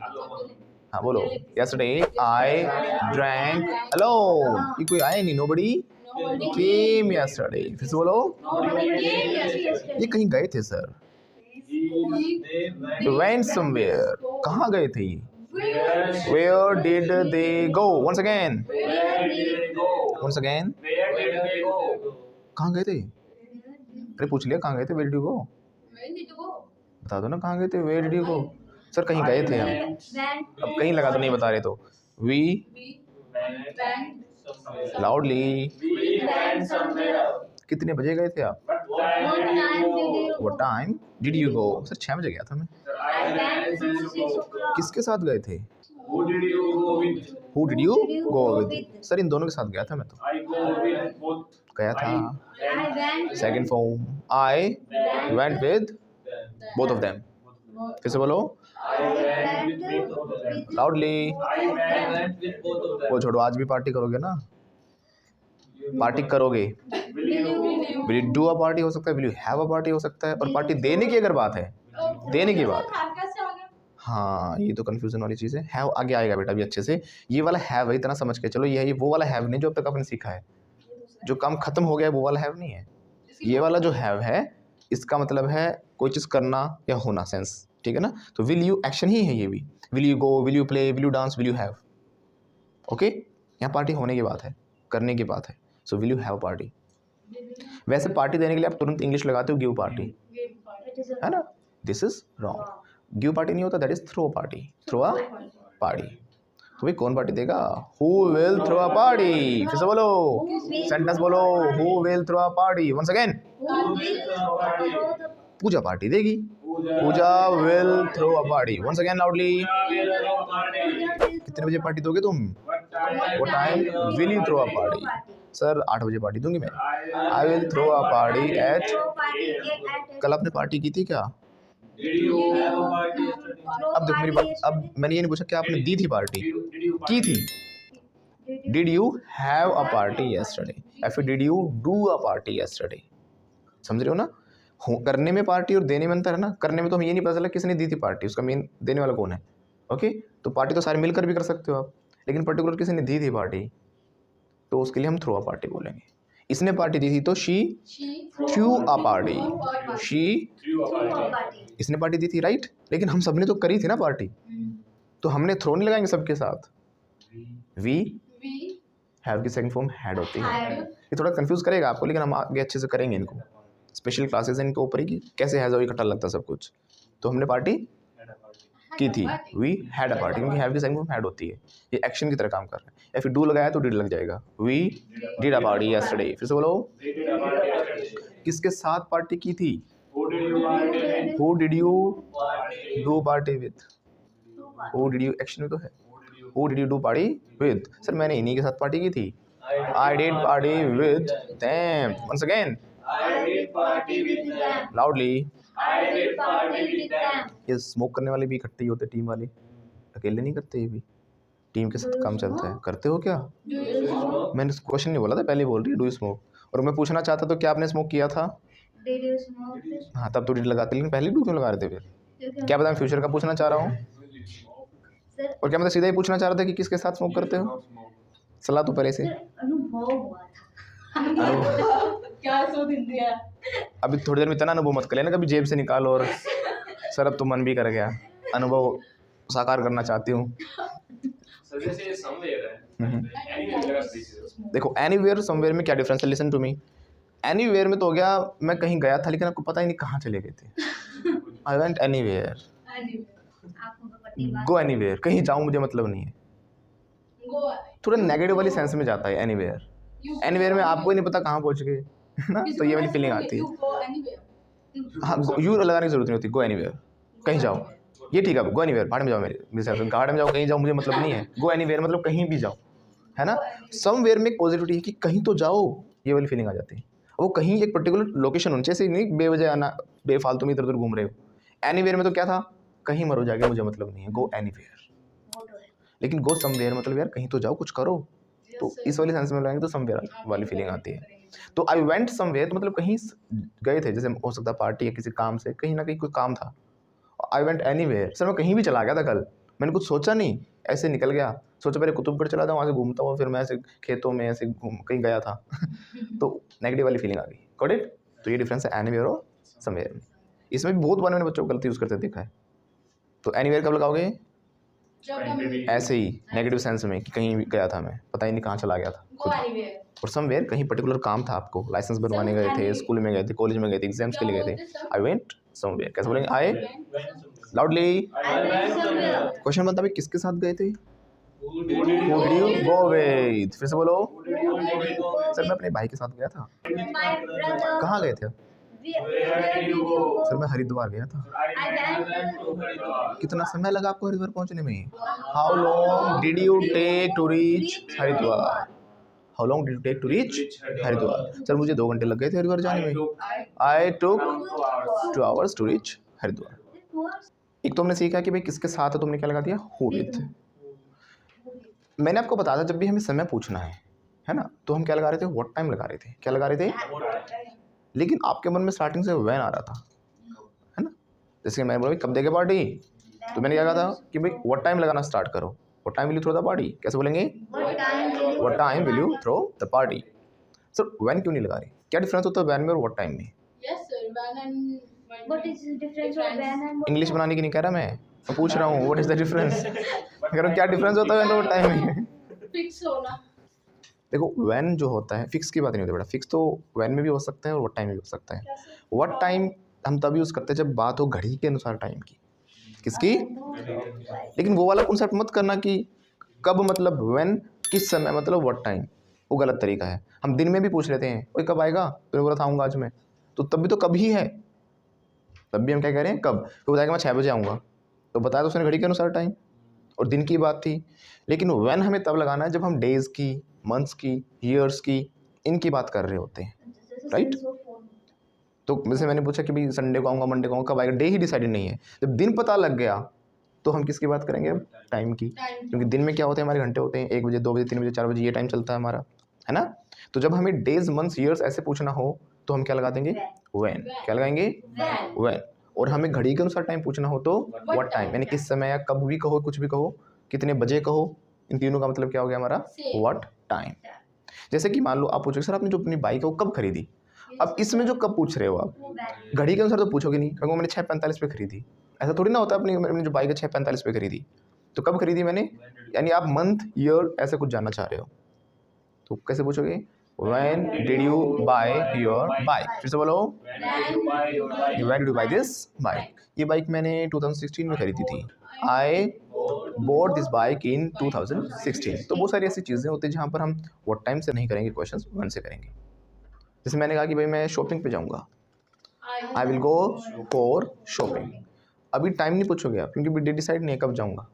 Speaker 1: हाँ बोलो। Yesterday I drank alone। ये कोई आया नहीं, nobody came yesterday। फिर से बोलो। ये कहीं गए थे सर। They went somewhere। कहाँ गए थे ये? Where did they go? Once again। कहाँ गए थे? अरे पूछ लिया कहाँ गए थे, where did you go? बता दो ना कहाँ गए थे, where did you go? Sir कहीं गए थे हम, अब कहीं लगा तो नहीं बता रहे तो। We loudly। कितने बजे गए थे आप? What time did you go? Sir 6 बजे गया था मैं। किसके साथ गए थे?
Speaker 3: Who did you go with?
Speaker 1: Who did you go with? Sir इन दोनों के साथ गया था मैं तो,
Speaker 3: I go with both.
Speaker 1: गया था। Second form I went with both of them। फिर से बोलो loudly। वो छोड़ो, आज भी पार्टी करोगे ना? पार्टी करोगे? Will you do a party हो सकता है, will you have a party हो सकता है, और पार्टी देने की अगर बात है, देने की बात है, हाँ ये तो कंफ्यूजन वाली चीज़ है। हैव आगे आएगा बेटा भी अच्छे से, ये वाला हैव है इतना समझ के चलो, ये वो वाला हैव नहीं जो अब तक आपने सीखा है, जो काम खत्म हो गया है वो वाला हैव नहीं है। ये वाला जो हैव है इसका मतलब है कोई चीज़ करना या होना, सेंस, ठीक है ना। तो विल यू एक्शन ही है ये भी, will you go, will you play, will you dance, will you have. Okay, यहाँ पार्टी होने की बात है, करने की बात है। So will you have party. वैसे पार्टी देने के लिए आप तुरंत इंग्लिश लगाते हो गिव पार्टी, है ना। This is wrong, give party नहीं होता, that is throw party, throw a party. तो भाई कौन पार्टी देगा? Who will throw a party? फिर से बोलो, सेंटेंस बोलो, who will throw a party. Once again, Pooja party देगी। Pooja will throw a party. Once again loudly.
Speaker 3: will throw a party.
Speaker 1: कितने बजे पार्टी दोगे तुम?
Speaker 3: What
Speaker 1: What time will you throw a party? Sir 8 बजे पार्टी दूंगी मैं. I will throw a party at. कल आपने पार्टी की थी क्या?
Speaker 3: Did you have a party yesterday?
Speaker 1: अब देखो मेरी बात, अब मैंने ये नहीं पूछा कि आपने दी थी पार्टी,
Speaker 3: Did you
Speaker 1: की थी. Did you have a party yesterday? या फिर did you do a party yesterday? समझ रहे हो ना? करने में पार्टी और देने में अंतर है ना. करने में तो हमें ये नहीं पता चला किसने दी थी पार्टी, उसका मेन देने वाला कौन है. ओके, तो पार्टी तो सारे मिलकर भी कर सकते हो आप, लेकिन पर्टिकुलर किसी ने दी थी पार्टी तो उसके लिए हम थ्रो अ पार्टी बोलेंगे. इसने पार्टी दी थी तो she through a party. She
Speaker 3: threw a party?
Speaker 1: इसने पार्टी दी थी, राइट. लेकिन हम सबने तो करी थी ना पार्टी, तो हमने थ्रो नहीं लगाएंगे सबके साथ. वी हैव की सेकंड फॉर्म हैड होती है. ये थोड़ा कंफ्यूज करेगा आपको, लेकिन हम आगे अच्छे से करेंगे इनको. स्पेशल क्लासेस हैं इनके ऊपर ही कि कैसे हैज़ और इकट्ठा लगता सब कुछ. तो हमने पार्टी की थी, वी हैड अ पार्टी, क्योंकि हैव की सेकंड फॉर्म हैड होती है. ये एक्शन की तरह काम कर रहा है. या फिर डू लगाया तो डिड लग जाएगा. We did a party yesterday. फिर से बोलो,
Speaker 3: They did a party yesterday.
Speaker 1: किसके साथ पार्टी की थी?
Speaker 3: Who did you party with?
Speaker 1: Who did you
Speaker 3: Party.
Speaker 1: Do party with? Who did you action में तो है. Who did you do party with? Sir मैंने इन्हीं के साथ पार्टी की थी. I did party with them. Once again
Speaker 3: I did party with them.
Speaker 1: Loudly.
Speaker 3: I did party with them.
Speaker 1: ये स्मोक करने वाले भी इकट्ठे ही होते हैं, टीम वाले, अकेले नहीं करते. ये भी टीम के साथ काम चलता है. करते हो क्या? मैंने क्वेश्चन नहीं बोला था, पहले बोल रही है डू यू स्मोक. और मैं पूछना चाहता तो क्या आपने स्मोक किया था?
Speaker 5: Did you smoke this?
Speaker 1: हाँ, तब तो डिड लगाते, लेकिन पहले डू क्यों लगा रहे थे फिर? क्या पता मैं फ्यूचर का पूछना चाह रहा हूँ,
Speaker 5: सर
Speaker 1: और क्या मैं सीधा ही पूछना चाह रहा था कि किसके साथ स्मोक करते हो. सलाह तो पहले से.
Speaker 5: अनुभव हुआ था.
Speaker 4: क्या सो दिन दिया.
Speaker 1: अभी थोड़ी देर में इतना अनुभव मत कर लेना, कभी जेब से निकालो और सर अब तो मन भी कर गया, अनुभव साकार करना चाहती हूँ.
Speaker 3: So this is somewhere. Anyway, there are places.
Speaker 1: देखो एनीवेयर समवेयर में क्या डिफरेंस है. Listen to me. एनीवेयर में तो हो गया मैं कहीं गया था लेकिन आपको पता ही नहीं कहाँ चले गए थे. I went anywhere.
Speaker 5: आपको तो पट्टी बात.
Speaker 1: गो एनीवेयर, कहीं जाऊँ मुझे मतलब नहीं है. थोड़ा नेगेटिव वाली सेंस में जाता है एनीवेयर. एनीवेयर में आपको ही नहीं पता कहाँ पहुँच गए, है ना, तो ये वाली फीलिंग आती है. हाँ, यू लगाने की जरूरत नहीं होती. गो एनीवेयर, कहीं जाओ, ये ठीक है. गो एनीवेयर, पहाड़ में जाओ, मेरे हिसाब से गार्डन में जाओ, कहीं जाओ, मुझे मतलब नहीं है. गो एनीवेयर मतलब कहीं भी जाओ, है ना. समवेयर में एक पॉजिटिविटी है कि कहीं तो जाओ, ये वाली फीलिंग आ जाती है. वो कहीं एक पर्टिकुलर लोकेशन होनी चाहिए, नहीं बेवजह आना, बेफालतू में इधर उधर घूम रहे हो. एनीवेयर में तो क्या था, कहीं मरो जाके मुझे मतलब नहीं है. Go anywhere. लेकिन गो समवेयर मतलब यार कहीं तो जाओ, कुछ करो. तो इस वाली सेंस में लगाएंगे तो समवेयर वाली फीलिंग आती है. तो आई वेंट समवेयर तो मतलब कहीं गए थे, जैसे हो सकता है पार्टी या किसी काम से, कहीं ना कहीं कोई काम था. आई वेंट एनीवेयर, सर मैं कहीं भी चला गया था कल, मैंने कुछ सोचा नहीं, ऐसे निकल गया. सोचा पहले कुतुबगढ़ चला जाऊँ, वहाँ से घूमता हुआ, फिर मैं ऐसे खेतों में ऐसे कहीं गया था. तो नेगेटिव वाली फीलिंग आ गई. Got it. तो ये डिफरेंस है एनीवेयर और समवेयर में. इसमें भी बहुत बार मैंने बच्चों को गलती यूज़ करते देखा है. तो एनीवेयर कब लगाओगे? ऐसे ही नेगेटिव सेंस में कि कहीं गया था मैं, पता ही नहीं कहाँ चला गया था. और समवेयर कहीं पर्टिकुलर काम था आपको, लाइसेंस बनवाने गए थे, स्कूल में गए थे, कॉलेज में गए थे, एग्जाम्स के लिए गए थे. I went somewhere. कैसे बोलेंगे? आई लाउडली. क्वेश्चन बनता है किसके साथ गए थे?
Speaker 3: Who did
Speaker 1: Who did you go with? फिर से बोलो.
Speaker 3: Who did you go with?
Speaker 1: Sir मैं अपने भाई के साथ गया था.
Speaker 5: My brother.
Speaker 1: कहाँ गए थे?
Speaker 3: Where did you go?
Speaker 1: Sir मैं हरिद्वार गया था.
Speaker 3: I went to Haridwar.
Speaker 1: कितना समय लगा आपको हरिद्वार पहुंचने में? How long did you take to reach Haridwar? How long did you take to reach Haridwar? Sir मुझे 2 घंटे लग गए थे हरिद्वार जाने में. I took 2 hours to reach Haridwar. एक तो हमने सीखा कि भाई किसके साथ है, तुमने क्या लगा दिया? Who with. मैंने आपको बताया था जब भी हमें समय पूछना है ना, तो हम क्या लगा रहे थे? व्हाट टाइम लगा रहे थे. क्या लगा रहे थे? लेकिन आपके मन में स्टार्टिंग से व्हेन आ रहा था, है ना. जैसे मैंने बोला कब देंगे पार्टी, तो मैंने क्या कहा था कि भाई व्हाट टाइम लगाना स्टार्ट करो. What time will you throw the party. कैसे बोलेंगे? What time will you throw the party. Sir when क्यों नहीं लगा रहे? क्या डिफरेंस होता है व्हेन में और व्हाट टाइम में?
Speaker 5: What is the difference of when and what?
Speaker 1: English बनाने की नहीं कह रहा मैं पूछ रहा हूँ व्हाट इज द डिफरेंस. कह रहा हूँ क्या डिफरेंस होता है व्हेन और टाइम में.
Speaker 4: फिक्स होना.
Speaker 1: देखो व्हेन जो होता है फिक्स की बात नहीं होती बेटा. फिक्स तो व्हेन में भी हो सकता है और व्हाट टाइम में भी हो सकता है. व्हाट टाइम हम तब यूज़ करते हैं जब बात हो घड़ी के अनुसार टाइम की. किसकी? लेकिन वो वाला कॉन्सेप्ट मत करना कि कब मतलब व्हेन, किस समय मतलब व्हाट टाइम. वो गलत तरीका है. हम दिन में भी पूछ लेते हैं कोई कब आएगा, तो बोला था आऊँगा आज मैं, तो तब भी तो कभी है. तब भी हम क्या कह रहे हैं कब, तो बताएगा मैं 6 बजे आऊँगा, तो बताया तो उसने घड़ी के अनुसार टाइम और दिन की बात थी। लेकिन व्हेन हमें तब लगाना है जब हम डेज़ की, मंथ्स की, ईयर्स की, इनकी बात कर रहे होते हैं, राइट। तो जैसे मैंने पूछा कि भाई संडे को आऊँगा, मंडे को आऊँगा, कब आएगा, डे ही डिसाइडेड नहीं है। जब दिन पता लग गया तो हम किसकी बात करेंगे, टाइम की, क्योंकि दिन में क्या होते हैं, हमारे घंटे होते हैं, 1 बजे, 2 बजे, 3 बजे, 4 बजे, ये टाइम चलता है हमारा, है ना। तो जब हमें डेज, मंथ्स, ईयर्स ऐसे पूछना हो तो हम क्या लगा देंगे, व्हेन। क्या लगाएंगे, व्हेन। और हमें घड़ी के अनुसार टाइम पूछना हो तो व्हाट टाइम, यानी किस समय, या कब भी कहो, कुछ भी कहो, कितने बजे कहो, इन तीनों का मतलब क्या हो गया हमारा, व्हाट टाइम। जैसे कि मान लो आप पूछोगे सर आपने जो अपनी बाइक है वो कब खरीदी, अब इसमें जो कब पूछ रहे हो आप, घड़ी के अनुसार तो पूछोगे नहीं, क्योंकि मैंने 6:45 पे खरीदी, ऐसा थोड़ी ना होता है। अपनी मैंने जो बाइक है 6:45 पे खरीदी, तो कब खरीदी मैंने, यानी आप मंथ, ईयर ऐसे कुछ जानना चाह रहे हो, तो कैसे पूछोगे, when did you buy your bike. फिर से बोलो, when did you buy this bike. ये बाइक मैंने 2016 में खरीदी थी, I bought this bike in 2016। तो बहुत सारी ऐसी चीज़ें होती हैं जहाँ पर हम व्हाट टाइम से नहीं करेंगे क्वेश्चन, व्हेन से करेंगे। जैसे मैंने कहा कि भाई मैं शॉपिंग पे जाऊँगा, आई विल गो फॉर शॉपिंग। अभी टाइम नहीं पूछोगे आप, क्योंकि अभी डे डिसाइड नहीं है कब जाऊँगा,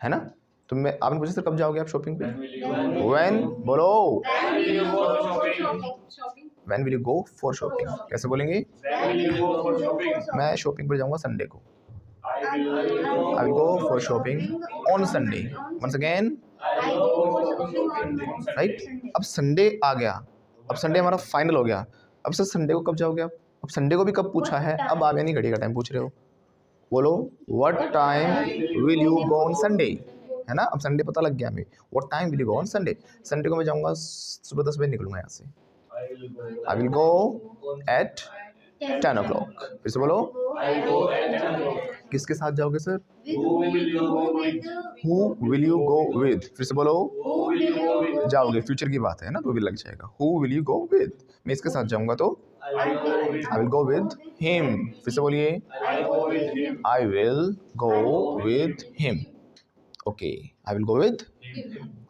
Speaker 1: है ना। तो मैं आपने पूछा सर कब जाओगे आप शॉपिंग पे, व्हेन बोलो, when will you go for shopping. कैसे बोलेंगे, मैं शॉपिंग पर जाऊँगा संडे को, I will go for shopping on Sunday. Once again, right. अब संडे आ गया, अब संडे हमारा फाइनल हो गया। अब सर संडे को कब जाओगे आप, अब संडे को भी कब पूछा है, अब आप यानी घड़ी का टाइम पूछ रहे हो। बोलो, what time will you go on Sunday, है ना। अब संडे पता लग गया हमें, what time will you go on Sunday. Sunday को मैं जाऊँगा सुबह 10 बजे निकलूँगा यहाँ से, आई विल गो एट 10 o'clock। फिर से बोलो, किसके साथ जाओगे sir, who will you go with. फिर से बोलो, जाओगे, फ्यूचर की बात है ना, तो भी लग जाएगा, who will you go with. मैं इसके साथ जाऊँगा तो आई विल गो विद हिम। फिर से बोलिए, आई will go with him. Okay, I will go with.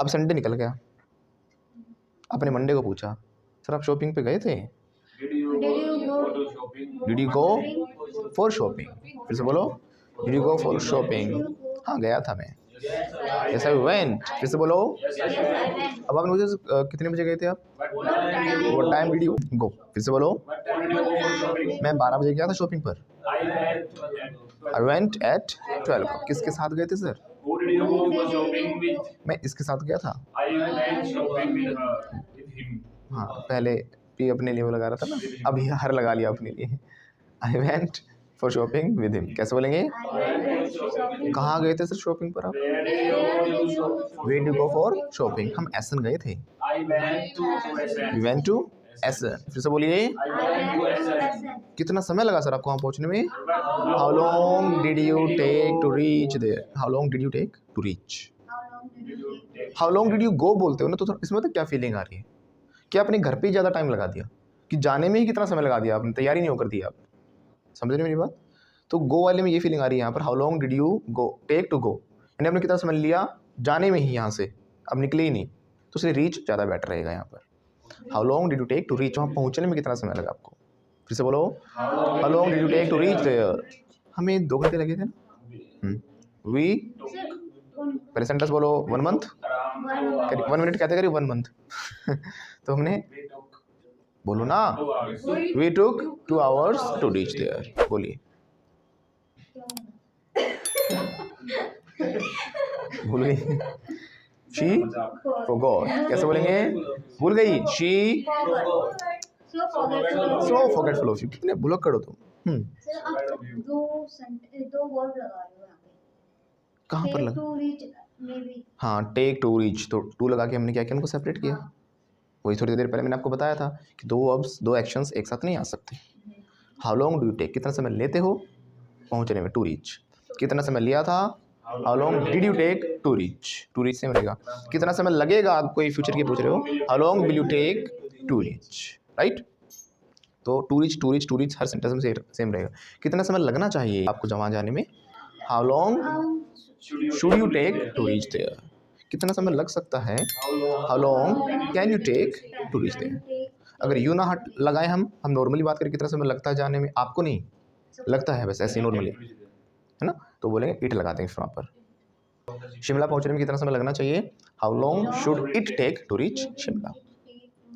Speaker 1: अब संडे निकल गया, आपने मंडे को पूछा सर आप शॉपिंग पे गए थे, did you go for shopping. फिर से बोलो, did you go for shopping, हाँ गया था मैं, यस आई वेंट। फिर से बोलो, अब आपने मुझे कितने बजे गए थे आप, व्हाट टाइम डिड यू गो। फिर से बोलो, मैं 12 बजे गया था शॉपिंग पर, आई वेंट एट 12 o'clock। किसके साथ गए थे सर, मैं इसके साथ गया था, हाँ पहले पी अपने लिए वो लगा रहा था ना, अभी हर लगा लिया अपने लिए, I went for shopping with him. कैसे बोलेंगे, कहाँ गए थे सर शॉपिंग पर आप, where do go for shopping. हम एसन गए थे, वी वेंट टू एसन। फिर से बोलिए, कितना समय लगा सर आपको वहाँ पहुँचने में, how long did you take to reach there, how long did you take to reach. How long did you go बोलते हो ना, तो इसमें मतलब क्या फीलिंग आ रही है, क्या आपने घर पे ही ज़्यादा टाइम लगा दिया, कि जाने में ही कितना समय लगा दिया आपने, तैयारी नहीं होकर दी आप, समझ रहे मेरी बात। तो गो वाले में ये फीलिंग आ रही है यहाँ पर, how long did you go take to go, यानी आपने कितना समय लिया जाने में ही यहाँ से, अब निकले ही नहीं, तो इसलिए रीच ज़्यादा बेटर रहेगा यहाँ पर। How long did you take to reach, वहाँ पहुँचने में कितना समय लगा आपको। फिर से बोलो, how long did you take to reach there. हमें 2 घंटे लगे थे ना, वी पहले सेंटेंस बोलो 1 month, 1 minute कहते करिए 1 month तो हमने बोलो ना, we took 2 hours to reach there. बोलिए, भूल गई, शी फॉरगॉट। कैसे बोलेंगे, भूल गई, she so forgetful of you. कितने बुलक करो तुम।
Speaker 2: सर आप दो वर्ड लगा रहे हो यहाँ पे,
Speaker 1: कहाँ पर लगा,
Speaker 2: टू रीच मे बी,
Speaker 1: हाँ टेक टू रीच, तो टू लगा के हमने क्या किया, उनको सेपरेट किया। वही थोड़ी देर पहले मैंने आपको बताया था कि 2 वर्ब्स 2 एक्शंस एक साथ नहीं आ सकते। How long do you take, कितना समय लेते हो पहुंचने में, टू रीच। कितना समय लिया था, how long did you take to reach, to reach same रहेगा। कितना समय लगेगा, आप कोई फ्यूचर की पूछ रहे हो, how long will you take to reach, right. तो टू रीच हर सेंटेंस में सेम रहेगा। कितना समय लगना चाहिए आपको वहाँ जाने में, how long should you take to reach there. कितना समय लग सकता है, how long can you take to reach there. अगर यू ना हट लगाए हम नॉर्मली बात करें कितना समय लगता है जाने में, आपको नहीं, लगता है वैसे ऐसे नॉर्मली, है ना, तो बोलेंगे इट लगा देंगे फिर वहाँ पर। शिमला पहुँचने में कितना समय लगना चाहिए? How long should it take to reach Shimla.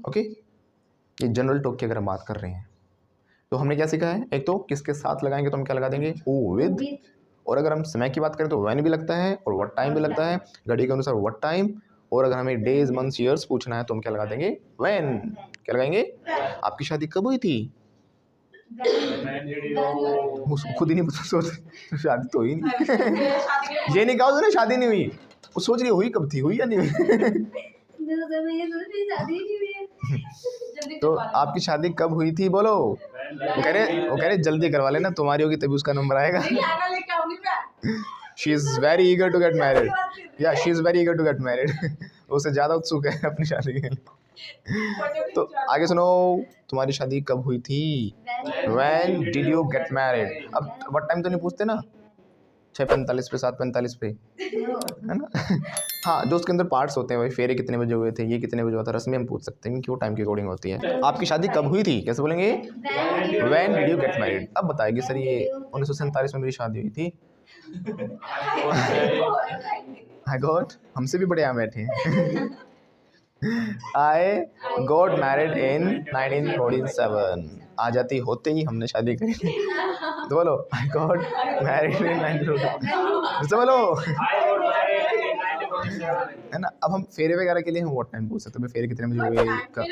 Speaker 1: Okay, ये जनरल टॉक की अगर हम बात कर रहे हैं तो हमने क्या सीखा है? एक तो किसके साथ लगाएंगे तो हम क्या लगा देंगे? ओ विद। और अगर हम समय की बात करें तो व्हेन भी लगता है और व्हाट टाइम भी लगता है, घड़ी के अनुसार व्हाट टाइम। और अगर हमें डेज मंथ्स ईयर्स पूछना है तो हम क्या लगा देंगे? व्हेन। क्या लगाएंगे? आपकी शादी कब हुई थी? उसको खुद ही नहीं पता, सोच शादी तो हुई नहीं। ये नहीं कहा उसने शादी नहीं हुई, वो सोच रही हुई कब थी, हुई या नहीं हुई।
Speaker 2: शादी नहीं हुई है।
Speaker 4: जल्दी
Speaker 1: तो
Speaker 4: करवा लेना।
Speaker 1: आपकी शादी कब हुई थी बोलो। वो कह रहे जल्दी करवा लेना, तुम्हारी होगी तभी उसका नंबर आएगा।
Speaker 4: खाना लेके आऊंगी मैं।
Speaker 1: She is very eager to get married, या she is very eager to get married. उससे ज़्यादा उत्सुक है अपनी शादी के लिए। तो आगे सुनो, तुम्हारी शादी कब हुई थी? When did you get married? अब व्हाट टाइम तो नहीं पूछते ना, 6:45 पे, 7:45 पे, है ना। हाँ, जो उसके अंदर पार्ट्स होते हैं, भाई फेरे कितने बजे हुए थे, ये कितने बजे हुआ था, रस्में हम पूछ सकते हैं क्यों टाइम के अकॉर्डिंग होती है। आपकी शादी कब हुई थी कैसे बोलेंगे? When did you get married? अब बताएगी सर ये 1947 में मेरी शादी हुई थी। I got, हमसे भी बड़े यहाँ बैठे हैं। I got married in 1947। आ जाती होते ही हमने शादी करी। तो बोलो I got married in 1947। तो बोलो, है ना। अब हम फेरे वगैरह के लिए हम व्हाट टाइम पूछ सकते हैं, फेरे कितने बजे हुए।
Speaker 4: मेरे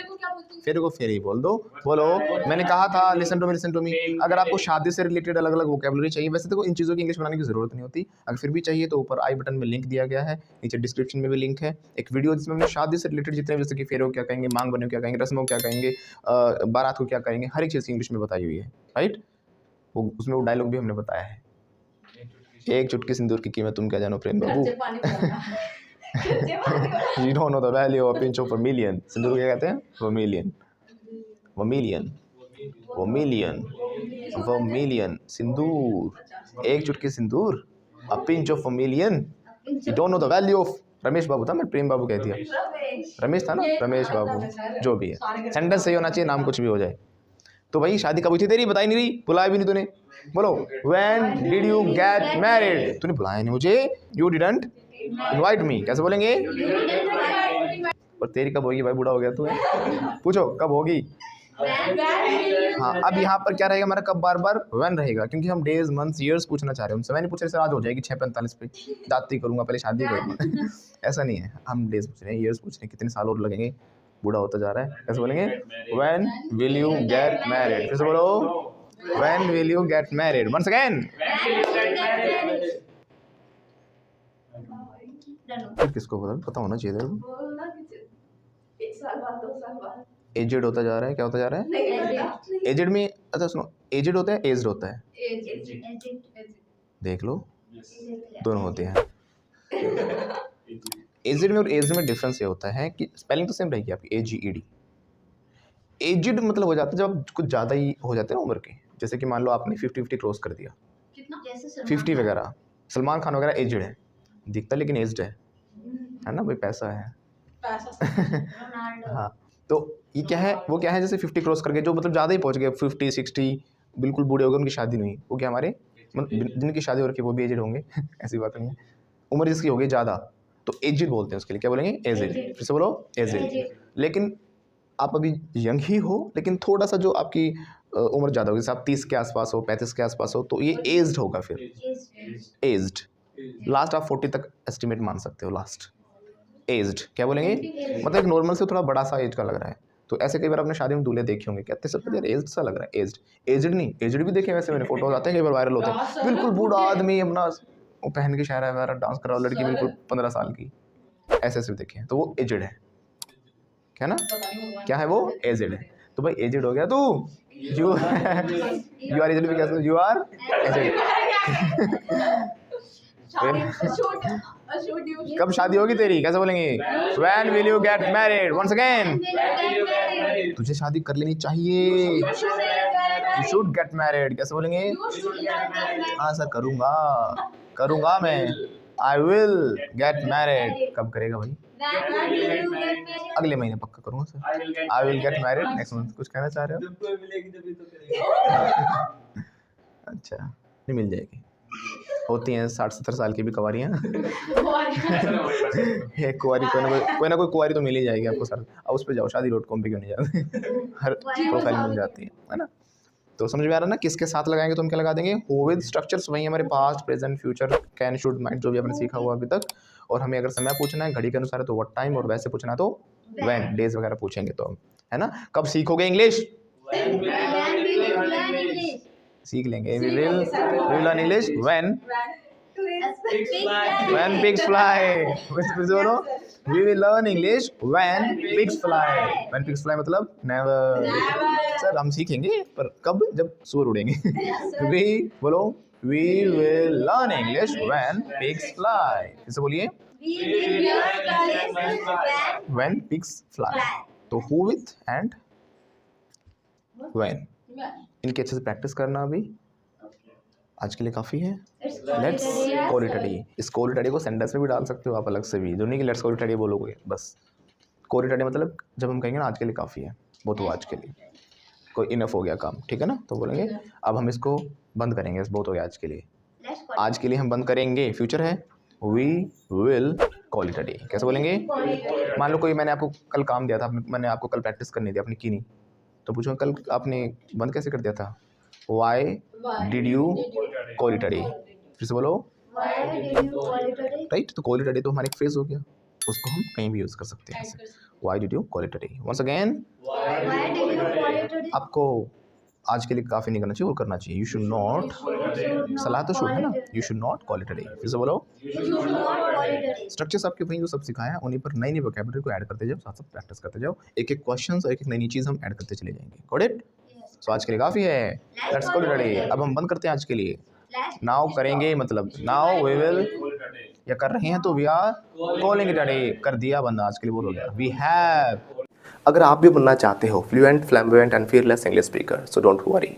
Speaker 4: को क्या बोलती
Speaker 1: फेरे को फेरे ही बोल दो। बोलो, मैंने कहा था लिसन टू मी। अगर आपको शादी से रिलेटेड अलग अलग वोकैबुलरी चाहिए, वैसे तो इन चीज़ों की इंग्लिश बनाने की ज़रूरत नहीं होती, अगर फिर भी चाहिए तो ऊपर आई बटन में लिंक दिया गया है, नीचे डिस्क्रिप्शन में भी लिंक है, एक वीडियो जिसमें हमने शादी से रिलेटेड जितने, जैसे कि फेरे को क्या कहेंगे, मांग बने को क्या कहेंगे, रस्मों को क्या कहेंगे, बारात को क्या कहेंगे, हर एक चीज़ इंग्लिश में बताई हुई है, राइट। वो उसमें वो डायलॉग भी हमने बताया है, एक चुटकी सिंदूर की कीमत तुम क्या जानो प्रेम बाबू।
Speaker 4: पानी पिलाना।
Speaker 1: You don't know the value of a pinch of vermilion। सिंदूर क्या कहते हैं? वर्मिलियन, वर्मिलियन, वर्मिलियन, वर्मिलियन, सिंदूर, एक चुटकी सिंदूर, a pinch of vermilion। You don't know the value of, Ramesh बाबू था, मैं प्रेम बाबू कह दिया, रमेश था ना, रमेश बाबू, जो भी है, सेंटेंस सही होना चाहिए, नाम कुछ भी हो जाए। तो भाई शादी कब हुई थी तेरी? बताई नहीं रही, बुलाया भी नहीं तूने। बोलो when did you get married। तूने बुलाया नहीं मुझे, you didn't invite me। कैसे बोलेंगे? और तेरी कब होगी भाई, बूढ़ा हो गया तू, पूछो कब होगी। हाँ, अब यहाँ पर क्या रहेगा हमारा, कब बार बार when रहेगा, क्योंकि हम डेज मंथ्स ईयर्स पूछना चाह रहे हैं उनसे। मैं नहीं पूछ रहे सर आज हो जाएगी 6:45 पे, दाती करूँगा, पहले शादी करूँगा। ऐसा नहीं है, हम डेज पूछ रहे हैं, ईयर्स पूछ रहे हैं, कितने साल और लगेंगे, बूढ़ा होता जा रहा है। कैसे बोलेंगे? when will you get married। फिर से बोलो when will you get married। once again। फिर किसको पता होना चाहिए था।
Speaker 5: बोलना कि 1 साल बाद 2 साल बाद
Speaker 1: एजेड होता जा रहा है, क्या होता जा रहा है?
Speaker 5: नहीं
Speaker 1: एजेड में, अच्छा सुनो, एजेड होता है, एज्ड होता है, देख लो दोनों होते हैं। एजेड में और एज्ड में डिफरेंस ये होता है कि स्पेलिंग तो सेम रहेगी आपकी, AGED। एजेड मतलब हो जाता है जब आप कुछ ज़्यादा ही हो जाते हैं ना उम्र के, जैसे कि मान लो आपने 50 क्रॉस कर दिया,
Speaker 4: कितना?
Speaker 1: 50 वगैरह, सलमान खान वगैरह एजेड है, दिखता लेकिन एज्ड है ना भाई, पैसा है।
Speaker 2: रोनाल्डो।
Speaker 1: हाँ, तो ये क्या है, वो क्या है, जैसे 50 क्रॉस करके जो मतलब ज़्यादा ही पहुँच गए, 50 60 बिल्कुल बूढ़े हो गए, उनकी शादी नहीं हुई, वो क्या हमारे मतलब जिनकी शादी हो रखी है वो भी एजेड होंगे। ऐसी बात नहीं है, उम्र जिसकी होगी ज़्यादा तो एजेड बोलते हैं उसके लिए, क्या बोलेंगे? एजेड। फिर से बोलो एजेड। लेकिन आप अभी यंग ही हो, लेकिन थोड़ा सा जो आपकी उम्र ज़्यादा होगी, जैसे आप 30 के आसपास हो, 35 के आसपास हो, तो ये एज्ड होगा। फिर एज्ड, लास्ट आप 40 तक एस्टिमेट मान सकते हो, लास्ट एज्ड। क्या बोलेंगे? मतलब एक नॉर्मल से थोड़ा बड़ा सा एज का लग रहा है। तो ऐसे कई बार आपने शादी में दूल्हे देखे होंगे, कहते सब यार एज्ड सा लग रहा है, एज्ड। एज्ड नहीं, एज्ड भी देखे वैसे, मैंने फोटोज आते हैं कई बार वायरल होते हैं, बिल्कुल बूढ़ा आदमी अपना वो पहन के शहर वगैरह डांस कर रहा हो, लड़की बिल्कुल 15 साल की, ऐसे ऐसे देखे हैं, तो वो एजेड है, क्या ना, क्या है वो? एजेड है। तो भाई एजेड हो गया तू, यू आर एजेड भी कैसे, यू आर एजेड। कब शादी होगी तेरी? कैसे बोलेंगे? When will you get married? Once again। तुझे शादी कर लेनी चाहिए, you should get married। कैसे बोलेंगे? हाँ सर करूँगा मैं, I will get married। कब करेगा भाई? अगले महीने पक्का करूँगा sir, I will get married next month। कुछ कहना चाह रहे हो? अच्छा, नहीं मिल जाएगी, होती हैं 60-70 साल की भी कुंवारियाँ।
Speaker 3: ऐसा ना हमारे पास है।
Speaker 1: एक कुंवारी कोई ना कोई कुंवारी तो मिल ही जाएगी आपको सर। अब उस पे जाओ shaadi.com पे क्यों नहीं जाते हर प्रोफाइल मिल जाती है ना। तो समझ में आ रहा है ना, किसके साथ लगाएंगे तो हम क्या लगा देंगे, हु विद स्ट्रक्चर्स वही हमारे past present future can should might जो भी आपने सीखा हुआ अभी तक। और हमें अगर समय पूछना है घड़ी के अनुसार है तो व्हाट टाइम, और वैसे पूछना है तो व्हेन, डेज वगैरह पूछेंगे तो हम, है ना। कब सीखोगे English,
Speaker 3: When we learn English.
Speaker 1: सीख लेंगे, we will learn English when When pigs fly. फिर से बोलो, we will learn English when pigs fly. When pigs fly मतलब never. सर हम सीखेंगे पर कब, जब सूअर उड़ेंगे। we बोलो, we will learn English when pigs fly. फिर से बोलिए, when pigs fly. तो who with and when. इनकी अच्छे से प्रैक्टिस करना अभी, आज के लिए काफ़ी है। Let's call it a day. इस कॉल इट अ डे को सेंटेंस में भी डाल सकते हो आप अलग से भी, जो नहीं कि let's call it a day बोलोगे बस। कॉल इट अ डे मतलब जब हम कहेंगे ना आज के लिए काफ़ी है, वो तो आज के लिए कोई इनफ हो गया काम, ठीक है ना, तो बोलेंगे अब हम इसको बंद करेंगे, बहुत हो गया आज के लिए। आज के लिए हम बंद करेंगे, फ्यूचर है, we will call it a day. कैसे बोलेंगे, मान लो कोई मैंने आपको कल काम दिया था, मैंने आपको कल प्रैक्टिस करनी थी, आपने की नहीं, तो पूछो कल आपने बंद कैसे कर दिया था, Y did you call it a day. फिर से बोलो, राइट। तो कॉल इट अ डे तो हमारा एक फ्रेज हो गया, उसको हम कहीं भी यूज़ कर सकते हैं ऐसे। Why did you call it a day. Once again, आपको आज के लिए काफ़ी नहीं करना चाहिए और करना चाहिए। यू शुड नॉट, सलाह तो शुड है ना, you should not call it a day. फिर से बोलो, स्ट्रक्चर्स आपके वहीं जो सब सिखाया उन्हीं पर नई नई वोकैबुलरी को ऐड करते जाओ, साथ साथ प्रैक्टिस करते जाओ, एक एक क्वेश्चन और एक एक नई चीज़ हम ऐड करते चले जाएंगे। Got it. सो आज के लिए काफ़ी है, let's call it a day. अब हम बंद करते हैं आज के लिए, नाउ करेंगे मतलब नाउ वी विल, या कर रहे हैं तो we are calling it a day, कर दिया बंद, आज के लिए बोल हो गया, वी हैव। अगर आप भी बनना चाहते हो fluent, flamboyant and fearless English speaker, so don't worry.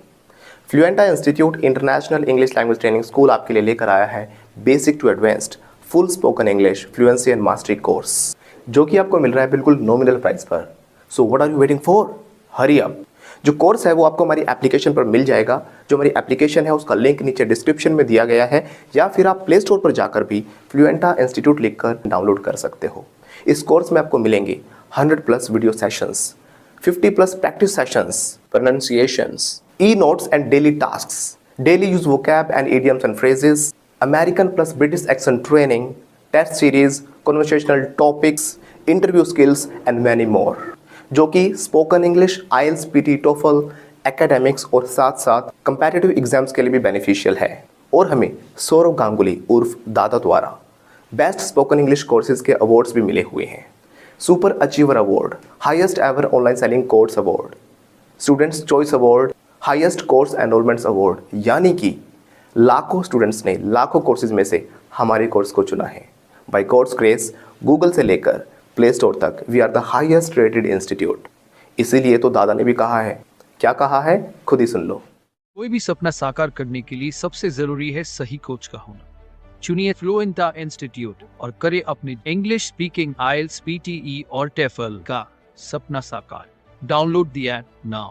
Speaker 1: Fluenta institute international English language training school आपके लिए लेकर आया है basic to advanced full spoken English fluency and mastery course, जो कि आपको मिल रहा है बिल्कुल नॉमिनल प्राइस पर। So what are you waiting for, hurry up. जो कोर्स है वो आपको हमारी एप्लीकेशन पर मिल जाएगा, जो हमारी एप्लीकेशन है उसका लिंक नीचे डिस्क्रिप्शन में दिया गया है, या फिर आप प्ले स्टोर पर जाकर भी फ्लुएंटा इंस्टीट्यूट लिखकर डाउनलोड कर सकते हो। इस कोर्स में आपको मिलेंगे 100+ video sessions, 50+ practice sessions, pronunciations, e notes and daily tasks, daily use vocab and idioms and phrases, American plus British accent training, test series, conversational topics, interview skills and many more, जो कि spoken English, IELTS, PT, TOEFL, academics और साथ साथ comparative exams के लिए भी beneficial है। और हमें सौरव गांगुली उर्फ दादा द्वारा बेस्ट स्पोकन इंग्लिश कोर्सेज के अवार्ड्स भी मिले हुए हैं। Super achiever award, highest ever online selling course award, students choice award, highest course enrolments award, यानी कि लाखों स्टूडेंट्स ने लाखों कोर्सेज में से हमारे कोर्स को चुना है। बाय गॉड्स ग्रेस, गूगल से लेकर प्ले स्टोर तक we are the highest rated institute. इसीलिए तो दादा ने भी कहा है, क्या कहा है खुद ही सुन लो।
Speaker 6: कोई भी सपना साकार करने के लिए सबसे जरूरी है सही कोच का होना। चुनिए फ्लुएंटा इंस्टीट्यूट और करें अपने इंग्लिश स्पीकिंग, आईएलटीएस, पीटीई और टेफल का सपना साकार। Download the app now.